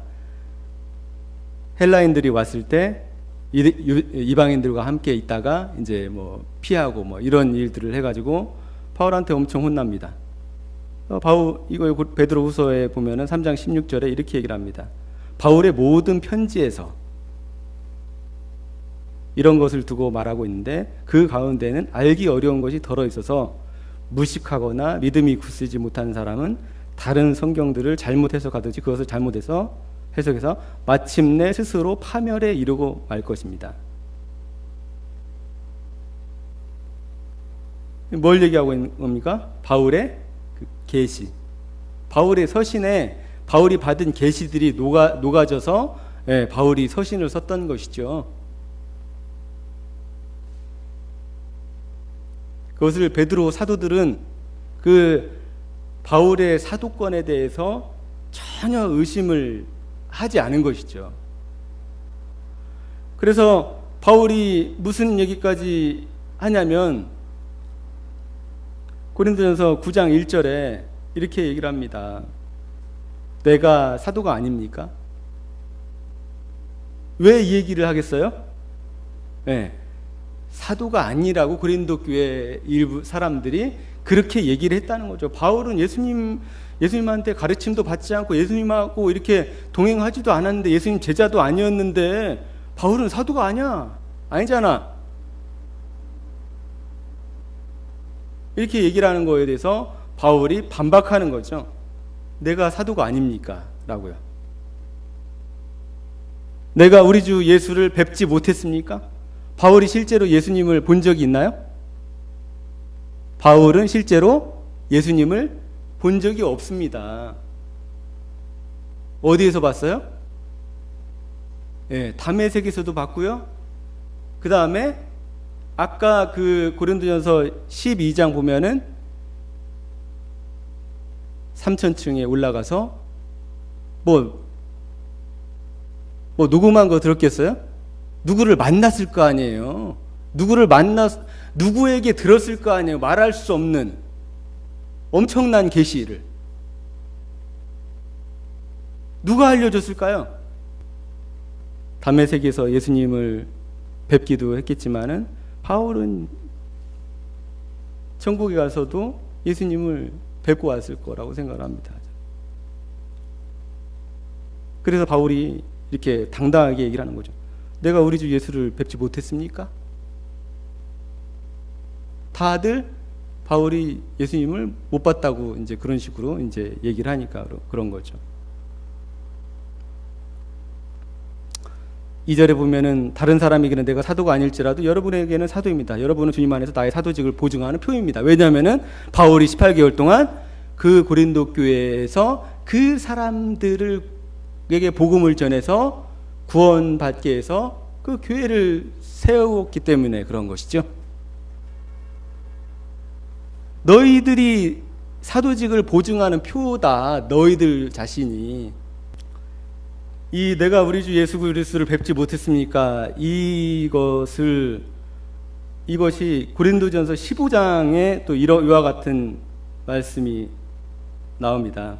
헬라인들이 왔을 때 이방인들과 함께 있다가 이제 뭐 피하고 뭐 이런 일들을 해가지고 바울한테 엄청 혼납니다. 이거 베드로후서에 보면은 3장 16절에 이렇게 얘기를 합니다. 바울의 모든 편지에서 이런 것을 두고 말하고 있는데 그 가운데는 알기 어려운 것이 덜어 있어서 무식하거나 믿음이 굳세지 못한 사람은 다른 성경들을 잘못 해석하듯이 그것을 잘못해서 해석해서 마침내 스스로 파멸에 이르고 말 것입니다. 뭘 얘기하고 있는 겁니까? 바울의 계시, 바울의 서신에 바울이 받은 계시들이 녹아져서 바울이 서신을 썼던 것이죠. 그것을 베드로 사도들은 그 바울의 사도권에 대해서 전혀 의심을 하지 않은 것이죠. 그래서 바울이 무슨 얘기까지 하냐면 고린도전서 9장 1절에 이렇게 얘기를 합니다. 내가 사도가 아닙니까? 왜 이 얘기를 하겠어요? 사도가 아니라고 고린도 교회 일부 사람들이 그렇게 얘기를 했다는 거죠. 바울은 예수님한테 가르침도 받지 않고 예수님하고 이렇게 동행하지도 않았는데 예수님 제자도 아니었는데 바울은 사도가 아니잖아. 이렇게 얘기를 하는 거에 대해서 바울이 반박하는 거죠. 내가 사도가 아닙니까? 라고요. 내가 우리 주 예수를 뵙지 못했습니까? 바울이 실제로 예수님을 본 적이 있나요? 바울은 실제로 예수님을 본 적이 없습니다. 어디에서 봤어요? 다메섹에서도 봤고요. 그 다음에 아까 그 고린도전서 12장 보면은 3,000층에 올라가서 뭐 뭐 녹음한 거 들었겠어요? 누구를 만났을 거 아니에요. 누구에게 들었을 거 아니에요. 말할 수 없는 엄청난 계시를. 누가 알려줬을까요? 담메색에서 예수님을 뵙기도 했겠지만은 바울은 천국에 가서도 예수님을 뵙고 왔을 거라고 생각을 합니다. 그래서 바울이 이렇게 당당하게 얘기를 하는 거죠. 내가 우리 주 예수를 뵙지 못했습니까? 다들 바울이 예수님을 못 봤다고 이제 그런 식으로 이제 얘기를 하니까 그런 거죠. 2절에 보면은 다른 사람에게는 내가 사도가 아닐지라도 여러분에게는 사도입니다. 여러분은 주님 안에서 나의 사도직을 보증하는 표입니다. 왜냐하면은 바울이 18개월 동안 그 고린도 교회에서 그 사람들에게 복음을 전해서 구원받게 해서 그 교회를 세웠기 때문에 그런 것이죠. 너희들이 사도직을 보증하는 표다. 너희들 자신이. 이 내가 우리 주 예수 그리스도를 뵙지 못했습니까? 이것이 고린도전서 15장에 또 이와 같은 말씀이 나옵니다.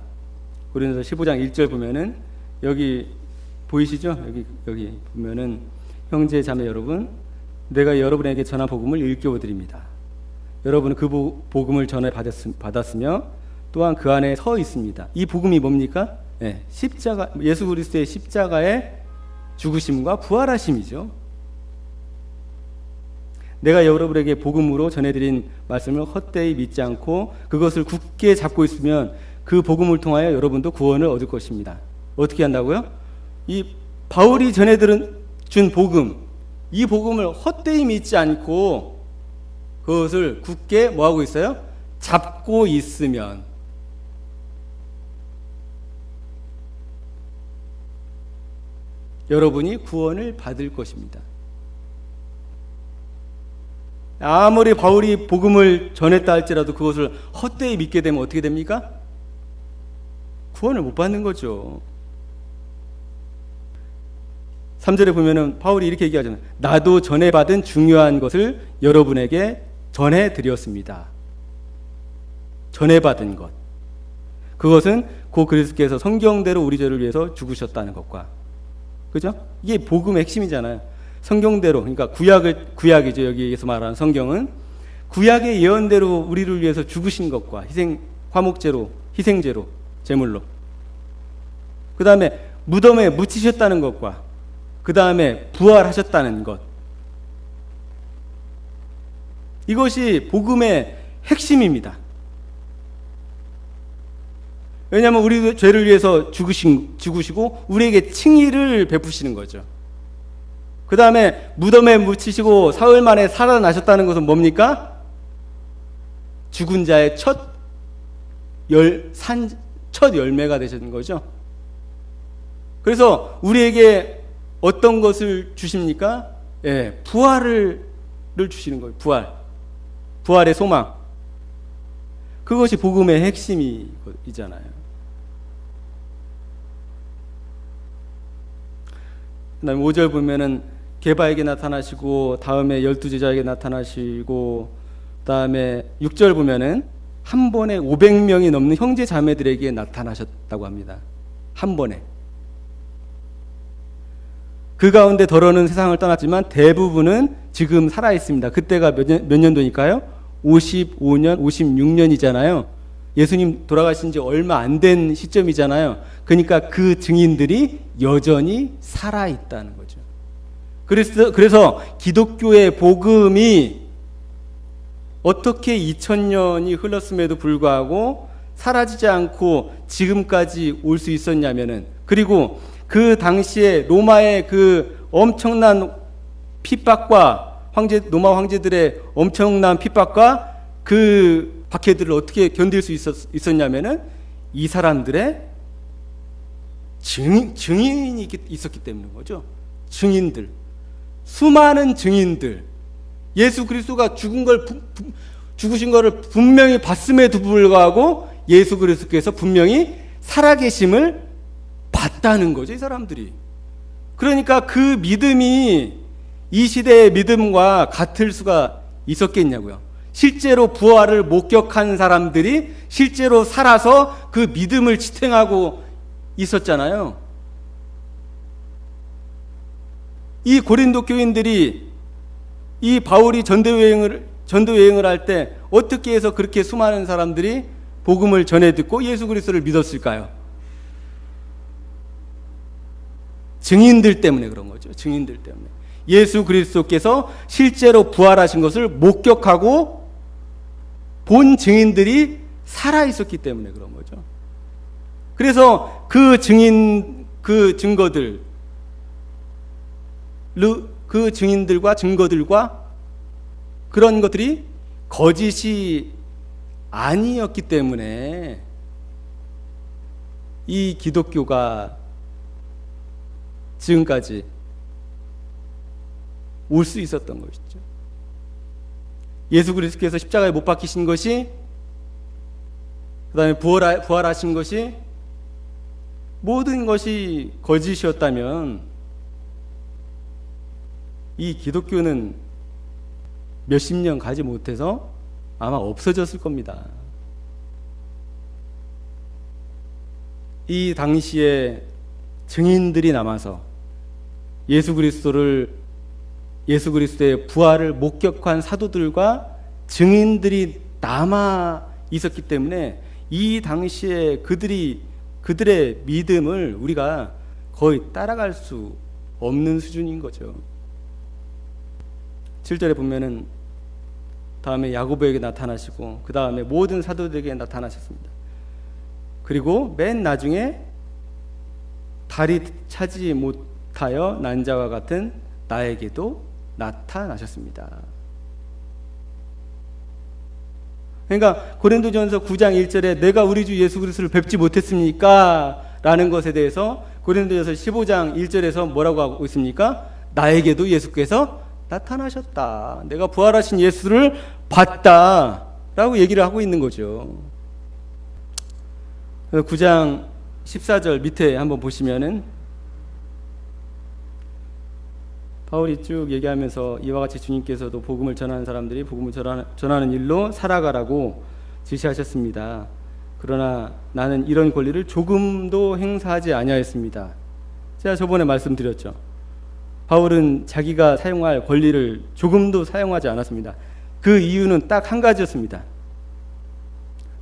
고린도전서 15장 1절 보면은 여기 보이시죠? 여기 보면은 형제 자매 여러분, 내가 여러분에게 전한 복음을 일깨워 드립니다. 여러분은 그 복음을 전해 받았으며 또한 그 안에 서 있습니다. 이 복음이 뭡니까? 네, 십자가, 예수 그리스도의 십자가의 죽으심과 부활하심이죠. 내가 여러분에게 복음으로 전해드린 말씀을 헛되이 믿지 않고 그것을 굳게 잡고 있으면 그 복음을 통하여 여러분도 구원을 얻을 것입니다. 어떻게 한다고요? 이 바울이 전해준 복음, 이 복음을 헛되이 믿지 않고 그것을 굳게 뭐하고 있어요? 잡고 있으면 여러분이 구원을 받을 것입니다. 아무리 바울이 복음을 전했다 할지라도 그것을 헛되이 믿게 되면 어떻게 됩니까? 구원을 못 받는 거죠. 3절에 보면은 바울이 이렇게 얘기하잖아요. 나도 전해받은 중요한 것을 여러분에게 전해드렸습니다. 전해받은 것. 그것은 고 그리스도께서 성경대로 우리 죄를 위해서 죽으셨다는 것과, 그죠? 이게 복음의 핵심이잖아요. 성경대로, 그러니까 구약이죠. 여기에서 말하는 성경은 구약의 예언대로 우리를 위해서 죽으신 것과 화목제로, 희생제로, 제물로. 그 다음에 무덤에 묻히셨다는 것과, 그 다음에 부활하셨다는 것. 이것이 복음의 핵심입니다. 왜냐하면 우리 죄를 위해서 죽으시고 우리에게 칭의를 베푸시는 거죠. 그 다음에 무덤에 묻히시고 사흘 만에 살아나셨다는 것은 뭡니까? 죽은 자의 첫 열매가 되신 거죠. 그래서 우리에게 어떤 것을 주십니까? 예, 부활을 주시는 거예요. 부활의 소망. 그것이 복음의 핵심이잖아요. 그다음에 5절 보면은 게바에게 나타나시고 다음에 12제자에게 나타나시고 그다음에 6절 보면은 한 번에 500명이 넘는 형제 자매들에게 나타나셨다고 합니다. 한 번에. 그 가운데 더러는 세상을 떠났지만 대부분은 지금 살아 있습니다. 그때가 몇 년도니까요? 55년, 56년이잖아요. 예수님 돌아가신 지 얼마 안 된 시점이잖아요. 그러니까 그 증인들이 여전히 살아 있다는 거죠. 그래서 기독교의 복음이 어떻게 2000년이 흘렀음에도 불구하고 사라지지 않고 지금까지 올 수 있었냐면은, 그리고 그 당시에 로마의 그 엄청난 핍박과 로마 황제들의 엄청난 핍박과 그 박해들을 어떻게 견딜 수 있었냐면은 이 사람들의 증인이 있었기 때문인 거죠. 증인들, 수많은 증인들, 예수 그리스도가 죽으신 것을 분명히 봤음에도 불구하고 예수 그리스도께서 분명히 살아계심을 봤다는 거죠, 이 사람들이. 그러니까 그 믿음이 이 시대의 믿음과 같을 수가 있었겠냐고요. 실제로 부활을 목격한 사람들이 실제로 살아서 그 믿음을 지탱하고 있었잖아요. 이 고린도 교인들이 이 바울이 전도 여행을 할 때 어떻게 해서 그렇게 수많은 사람들이 복음을 전해 듣고 예수 그리스도를 믿었을까요? 증인들 때문에 그런 거죠. 증인들 때문에. 예수 그리스도께서 실제로 부활하신 것을 목격하고 본 증인들이 살아 있었기 때문에 그런 거죠. 그래서 그 증인들과 증거들과 그런 것들이 거짓이 아니었기 때문에 이 기독교가 지금까지 올 수 있었던 것이죠. 예수 그리스도께서 십자가에 못 박히신 것이, 그 다음에 부활하신 것이, 모든 것이 거짓이었다면 이 기독교는 몇십 년 가지 못해서 아마 없어졌을 겁니다. 이 당시에 증인들이 남아서 예수 그리스도의 부활을 목격한 사도들과 증인들이 남아 있었기 때문에 이 당시에 그들의 믿음을 우리가 거의 따라갈 수 없는 수준인 거죠. 7절에 보면은 다음에 야고보에게 나타나시고 그 다음에 모든 사도들에게 나타나셨습니다. 그리고 맨 나중에 다리 차지 못하여 난 자와 같은 나에게도 나타나셨습니다. 그러니까 고린도전서 9장 1절에 내가 우리 주 예수 그리스도를 뵙지 못했습니까? 라는 것에 대해서 고린도전서 15장 1절에서 뭐라고 하고 있습니까? 나에게도 예수께서 나타나셨다. 내가 부활하신 예수를 봤다. 라고 얘기를 하고 있는 거죠. 9장 14절 밑에 한번 보시면은 바울이 쭉 얘기하면서 이와 같이 주님께서도 복음을 전하는 사람들이 복음을 전하는 일로 살아가라고 지시하셨습니다. 그러나 나는 이런 권리를 조금도 행사하지 아니하였습니다. 제가 저번에 말씀드렸죠. 바울은 자기가 사용할 권리를 조금도 사용하지 않았습니다. 그 이유는 딱 한 가지였습니다.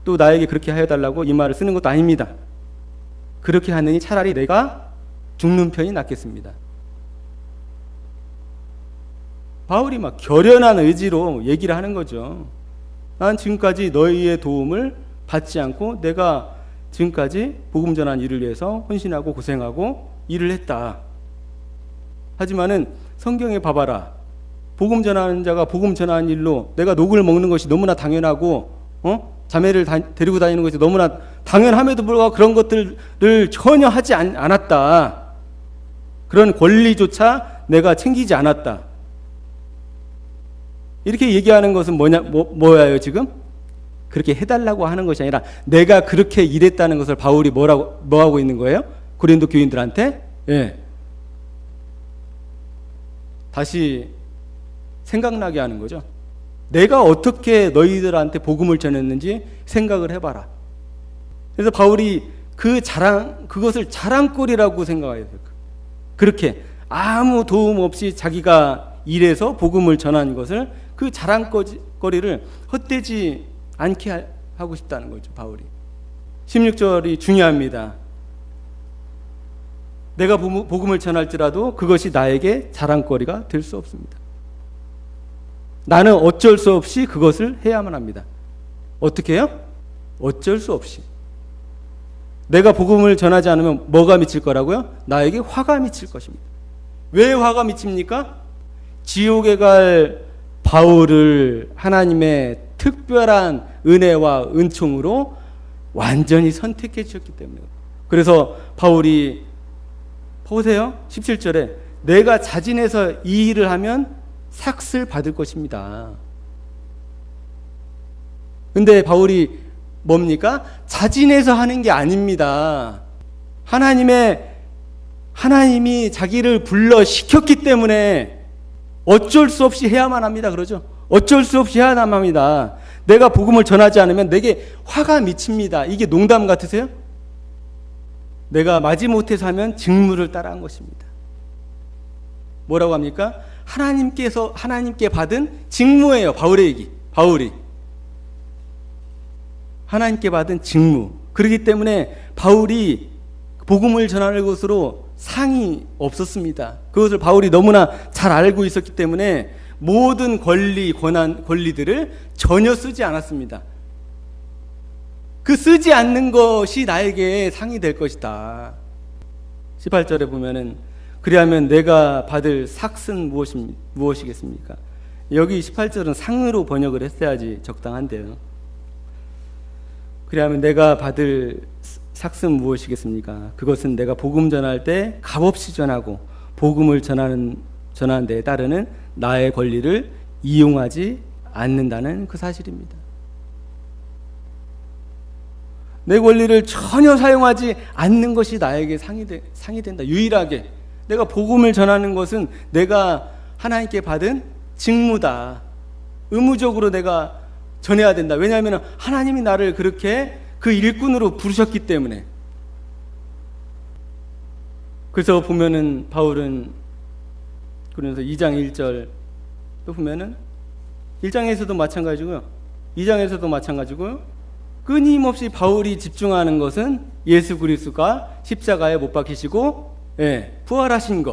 또 나에게 그렇게 하여달라고 이 말을 쓰는 것도 아닙니다. 그렇게 하느니 차라리 내가 죽는 편이 낫겠습니다. 바울이 막 결연한 의지로 얘기를 하는 거죠. 난 지금까지 너희의 도움을 받지 않고 내가 지금까지 복음 전한 일을 위해서 헌신하고 고생하고 일을 했다. 하지만은 성경에 봐봐라. 복음 전하는 자가 복음 전하는 일로 내가 녹을 먹는 것이 너무나 당연하고 자매를 데리고 다니는 것이 너무나 당연함에도 불구하고 그런 것들을 전혀 하지 않았다. 그런 권리조차 내가 챙기지 않았다. 이렇게 얘기하는 것은 뭐예요 지금? 그렇게 해달라고 하는 것이 아니라 내가 그렇게 일했다는 것을 바울이 뭐 하고 있는 거예요? 고린도 교인들한테? 예. 다시 생각나게 하는 거죠. 내가 어떻게 너희들한테 복음을 전했는지 생각을 해봐라. 그래서 바울이 그것을 자랑거리라고 생각해요. 그렇게 아무 도움 없이 자기가 일해서 복음을 전한 것을 그 자랑거리를 헛되지 않게 하고 싶다는 거죠, 바울이. 16절이 중요합니다. 내가 복음을 전할지라도 그것이 나에게 자랑거리가 될 수 없습니다. 나는 어쩔 수 없이 그것을 해야만 합니다. 어떻게 해요? 어쩔 수 없이. 내가 복음을 전하지 않으면 뭐가 미칠 거라고요? 나에게 화가 미칠 것입니다. 왜 화가 미칩니까? 지옥에 갈 바울을 하나님의 특별한 은혜와 은총으로 완전히 선택해 주셨기 때문에. 그래서 바울이 보세요. 17절에 내가 자진해서 이 일을 하면 삭슬 받을 것입니다. 근데 바울이 뭡니까? 자진해서 하는 게 아닙니다. 하나님의 하나님이 자기를 불러 시켰기 때문에 어쩔 수 없이 해야만 합니다. 그러죠? 어쩔 수 없이 해야만 합니다. 내가 복음을 전하지 않으면 내게 화가 미칩니다. 이게 농담 같으세요? 내가 마지못해서 하면 직무를 따라한 것입니다. 뭐라고 합니까? 하나님께 받은 직무예요. 바울이 하나님께 받은 직무. 그렇기 때문에 바울이 복음을 전하는 것으로 상이 없었습니다. 그것을 바울이 너무나 잘 알고 있었기 때문에 모든 권리들을 전혀 쓰지 않았습니다. 그 쓰지 않는 것이 나에게 상이 될 것이다. 18절에 보면은 그리하면 내가 받을 삭은 무엇이겠습니까? 여기 18절은 상으로 번역을 했어야지 적당한데요. 그리하면 내가 받을 삭은 무엇이겠습니까? 그것은 내가 복음 전할 때 값없이 전하고 복음을 전하는 데 따르는 나의 권리를 이용하지 않는다는 그 사실입니다. 내 권리를 전혀 사용하지 않는 것이 나에게 상이 된다. 유일하게 내가 복음을 전하는 것은 내가 하나님께 받은 직무다. 의무적으로 내가 전해야 된다. 왜냐하면 하나님이 나를 그렇게 그 일꾼으로 부르셨기 때문에. 그래서 보면은 바울은 그래서 2장 1절 또 보면은 1장에서도 마찬가지고요. 2장에서도 마찬가지고요. 끊임없이 바울이 집중하는 것은 예수 그리스도가 십자가에 못 박히시고 부활하신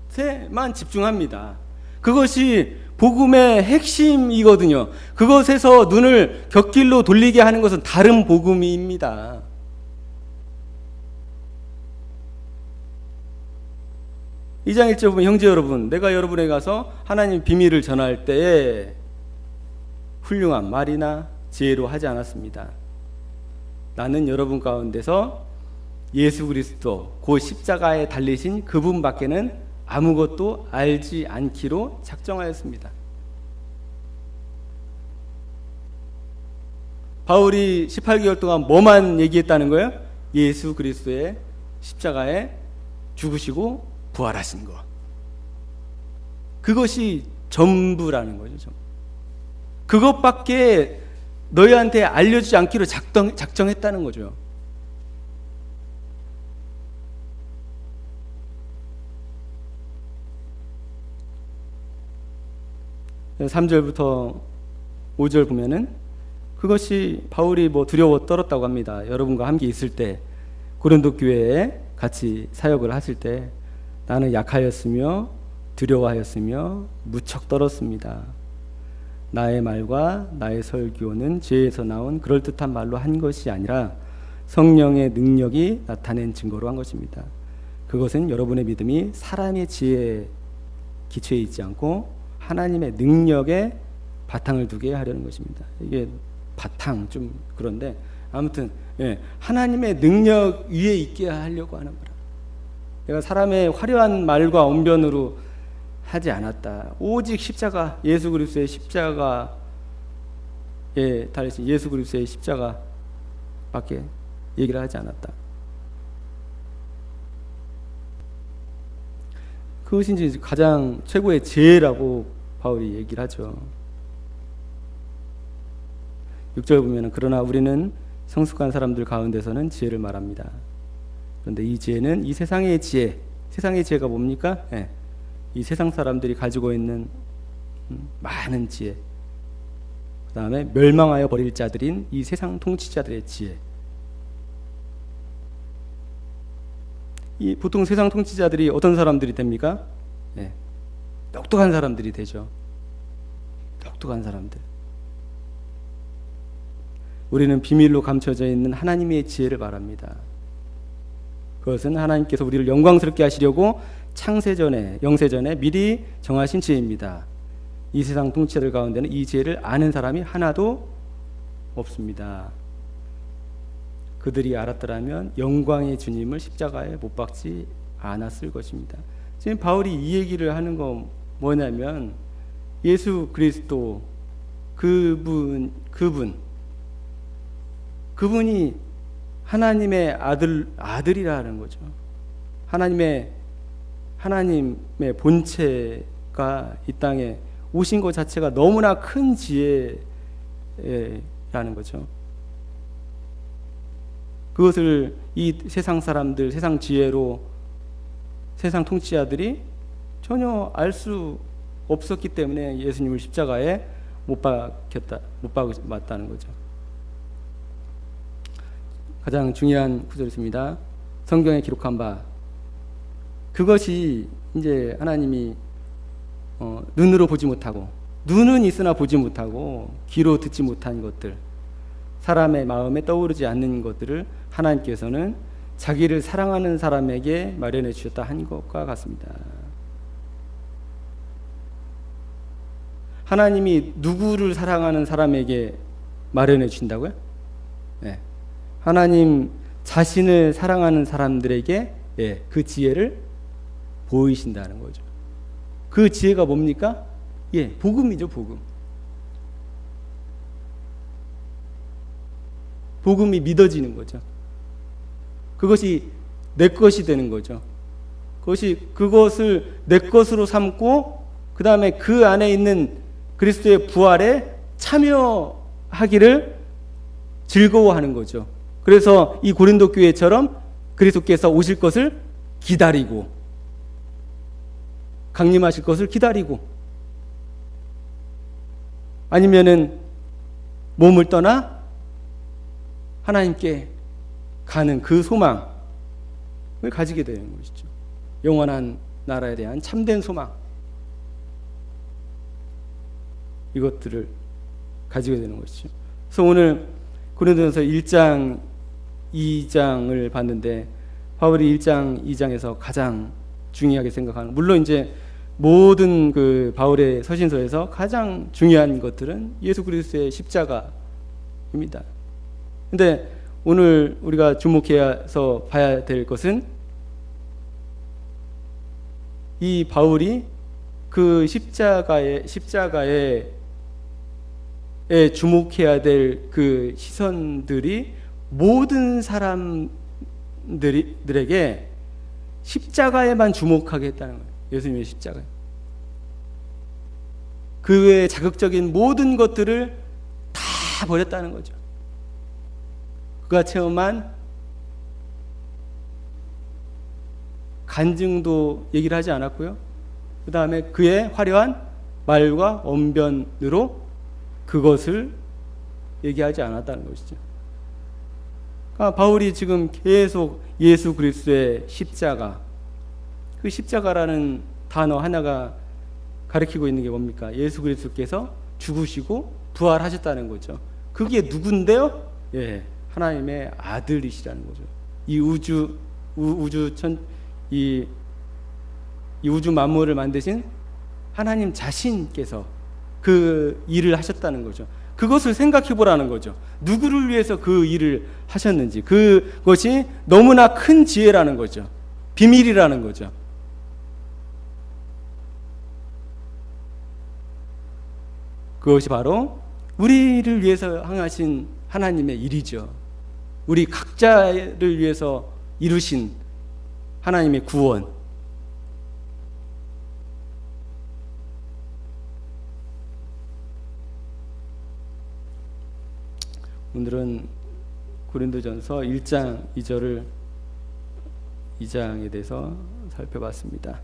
것에만 집중합니다. 그것이 복음의 핵심이거든요. 그것에서 눈을 곁길로 돌리게 하는 것은 다른 복음입니다. 이 장 1절 보면 형제 여러분, 내가 여러분에게 가서 하나님 비밀을 전할 때에 훌륭한 말이나 지혜로 하지 않았습니다. 나는 여러분 가운데서 예수 그리스도 그 십자가에 달리신 그분밖에는 아무것도 알지 않기로 작정하였습니다. 바울이 18개월 동안 뭐만 얘기했다는 거예요? 예수 그리스도의 십자가에 죽으시고 부활하신 것. 그것이 전부라는 거죠. 그것밖에 너희한테 알려주지 않기로 작정했다는 거죠. 3절부터 5절 보면은 그것이 바울이 두려워 떨었다고 합니다. 여러분과 함께 있을 때 고린도 교회에 같이 사역을 하실 때 나는 약하였으며 두려워하였으며 무척 떨었습니다. 나의 말과 나의 설교는 죄에서 나온 그럴듯한 말로 한 것이 아니라 성령의 능력이 나타낸 증거로 한 것입니다. 그것은 여러분의 믿음이 사람의 지혜에 기초해 있지 않고 하나님의 능력에 바탕을 두게 하려는 것입니다. 이게 바탕 좀 그런데 아무튼 하나님의 능력 위에 있게 하려고 하는 거라. 내가 사람의 화려한 말과 언변으로 하지 않았다. 오직 십자가, 예수 그리스도의 십자가에 달리신 예수 그리스도의 십자가밖에 얘기를 하지 않았다. 그것이 이제 가장 최고의 지혜라고 바울이 얘기를 하죠. 6절 보면 그러나 우리는 성숙한 사람들 가운데서는 지혜를 말합니다. 그런데 이 지혜는 이 세상의 지혜가 뭡니까? 이 세상 사람들이 가지고 있는 많은 지혜, 그 다음에 멸망하여 버릴 자들인 이 세상 통치자들의 지혜. 이 보통 세상 통치자들이 어떤 사람들이 됩니까? 똑똑한 사람들이 되죠. 똑똑한 사람들. 우리는 비밀로 감춰져 있는 하나님의 지혜를 말합니다. 그것은 하나님께서 우리를 영광스럽게 하시려고 영세전에 미리 정하신 지혜입니다. 이 세상 통치자들 가운데는 이 지혜를 아는 사람이 하나도 없습니다. 그들이 알았더라면 영광의 주님을 십자가에 못 박지 않았을 것입니다. 지금 바울이 이 얘기를 하는 건 뭐냐면 예수 그리스도 그분이 하나님의 아들이라는 거죠. 하나님의 본체가 이 땅에 오신 것 자체가 너무나 큰 지혜라는 거죠. 그것을 이 세상 사람들, 세상 지혜로 세상 통치자들이 전혀 알 수 없었기 때문에 예수님을 십자가에 못 박았다는 거죠. 가장 중요한 구절입니다. 성경에 기록한 바, 그것이 이제 하나님이 눈으로 보지 못하고, 눈은 있으나 보지 못하고 귀로 듣지 못한 것들, 사람의 마음에 떠오르지 않는 것들을 하나님께서는 자기를 사랑하는 사람에게 마련해 주셨다 한 것과 같습니다. 하나님이 누구를 사랑하는 사람에게 마련해 주신다고요? 네. 하나님 자신을 사랑하는 사람들에게 그 지혜를 보이신다는 거죠. 그 지혜가 뭡니까? 복음이죠, 복음. 복음이 믿어지는 거죠. 그것이 내 것이 되는 거죠. 그것을 내 것으로 삼고, 그 다음에 그 안에 있는 그리스도의 부활에 참여하기를 즐거워하는 거죠. 그래서 이 고린도 교회처럼 그리스도께서 오실 것을 기다리고, 강림하실 것을 기다리고, 아니면은 몸을 떠나 하나님께 가는 그 소망을 가지게 되는 것이죠. 영원한 나라에 대한 참된 소망, 이것들을 가지게 되는 것이죠. 그래서 오늘 고린도전서 1장 2장을 봤는데, 바울이 1장 2장에서 가장 중요하게 생각하는, 물론 이제 모든 그 바울의 서신서에서 가장 중요한 것들은 예수 그리스도의 십자가입니다. 근데 오늘 우리가 주목해서 봐야 될 것은, 이 바울이 그 십자가에 주목해야 될 그 시선들이 모든 사람들에게 십자가에만 주목하게 했다는 거예요. 예수님의 십자가에. 그 외에 자극적인 모든 것들을 다 버렸다는 거죠. 그가 체험한 간증도 얘기를 하지 않았고요. 그 다음에 그의 화려한 말과 언변으로 그것을 얘기하지 않았다는 것이죠. 그러니까 바울이 지금 계속 예수 그리스도의 십자가, 그 십자가라는 단어 하나가 가리키고 있는 게 뭡니까? 예수 그리스도께서 죽으시고 부활하셨다는 거죠. 그게 누군데요? 하나님의 아들이시라는 거죠. 이 우주 만물을 만드신 하나님 자신께서 그 일을 하셨다는 거죠. 그것을 생각해 보라는 거죠. 누구를 위해서 그 일을 하셨는지, 그것이 너무나 큰 지혜라는 거죠. 비밀이라는 거죠. 그것이 바로 우리를 위해서 행하신 하나님의 일이죠. 우리 각자를 위해서 이루신 하나님의 구원. 오늘은 고린도전서 1장 2절을 2장에 대해서 살펴봤습니다.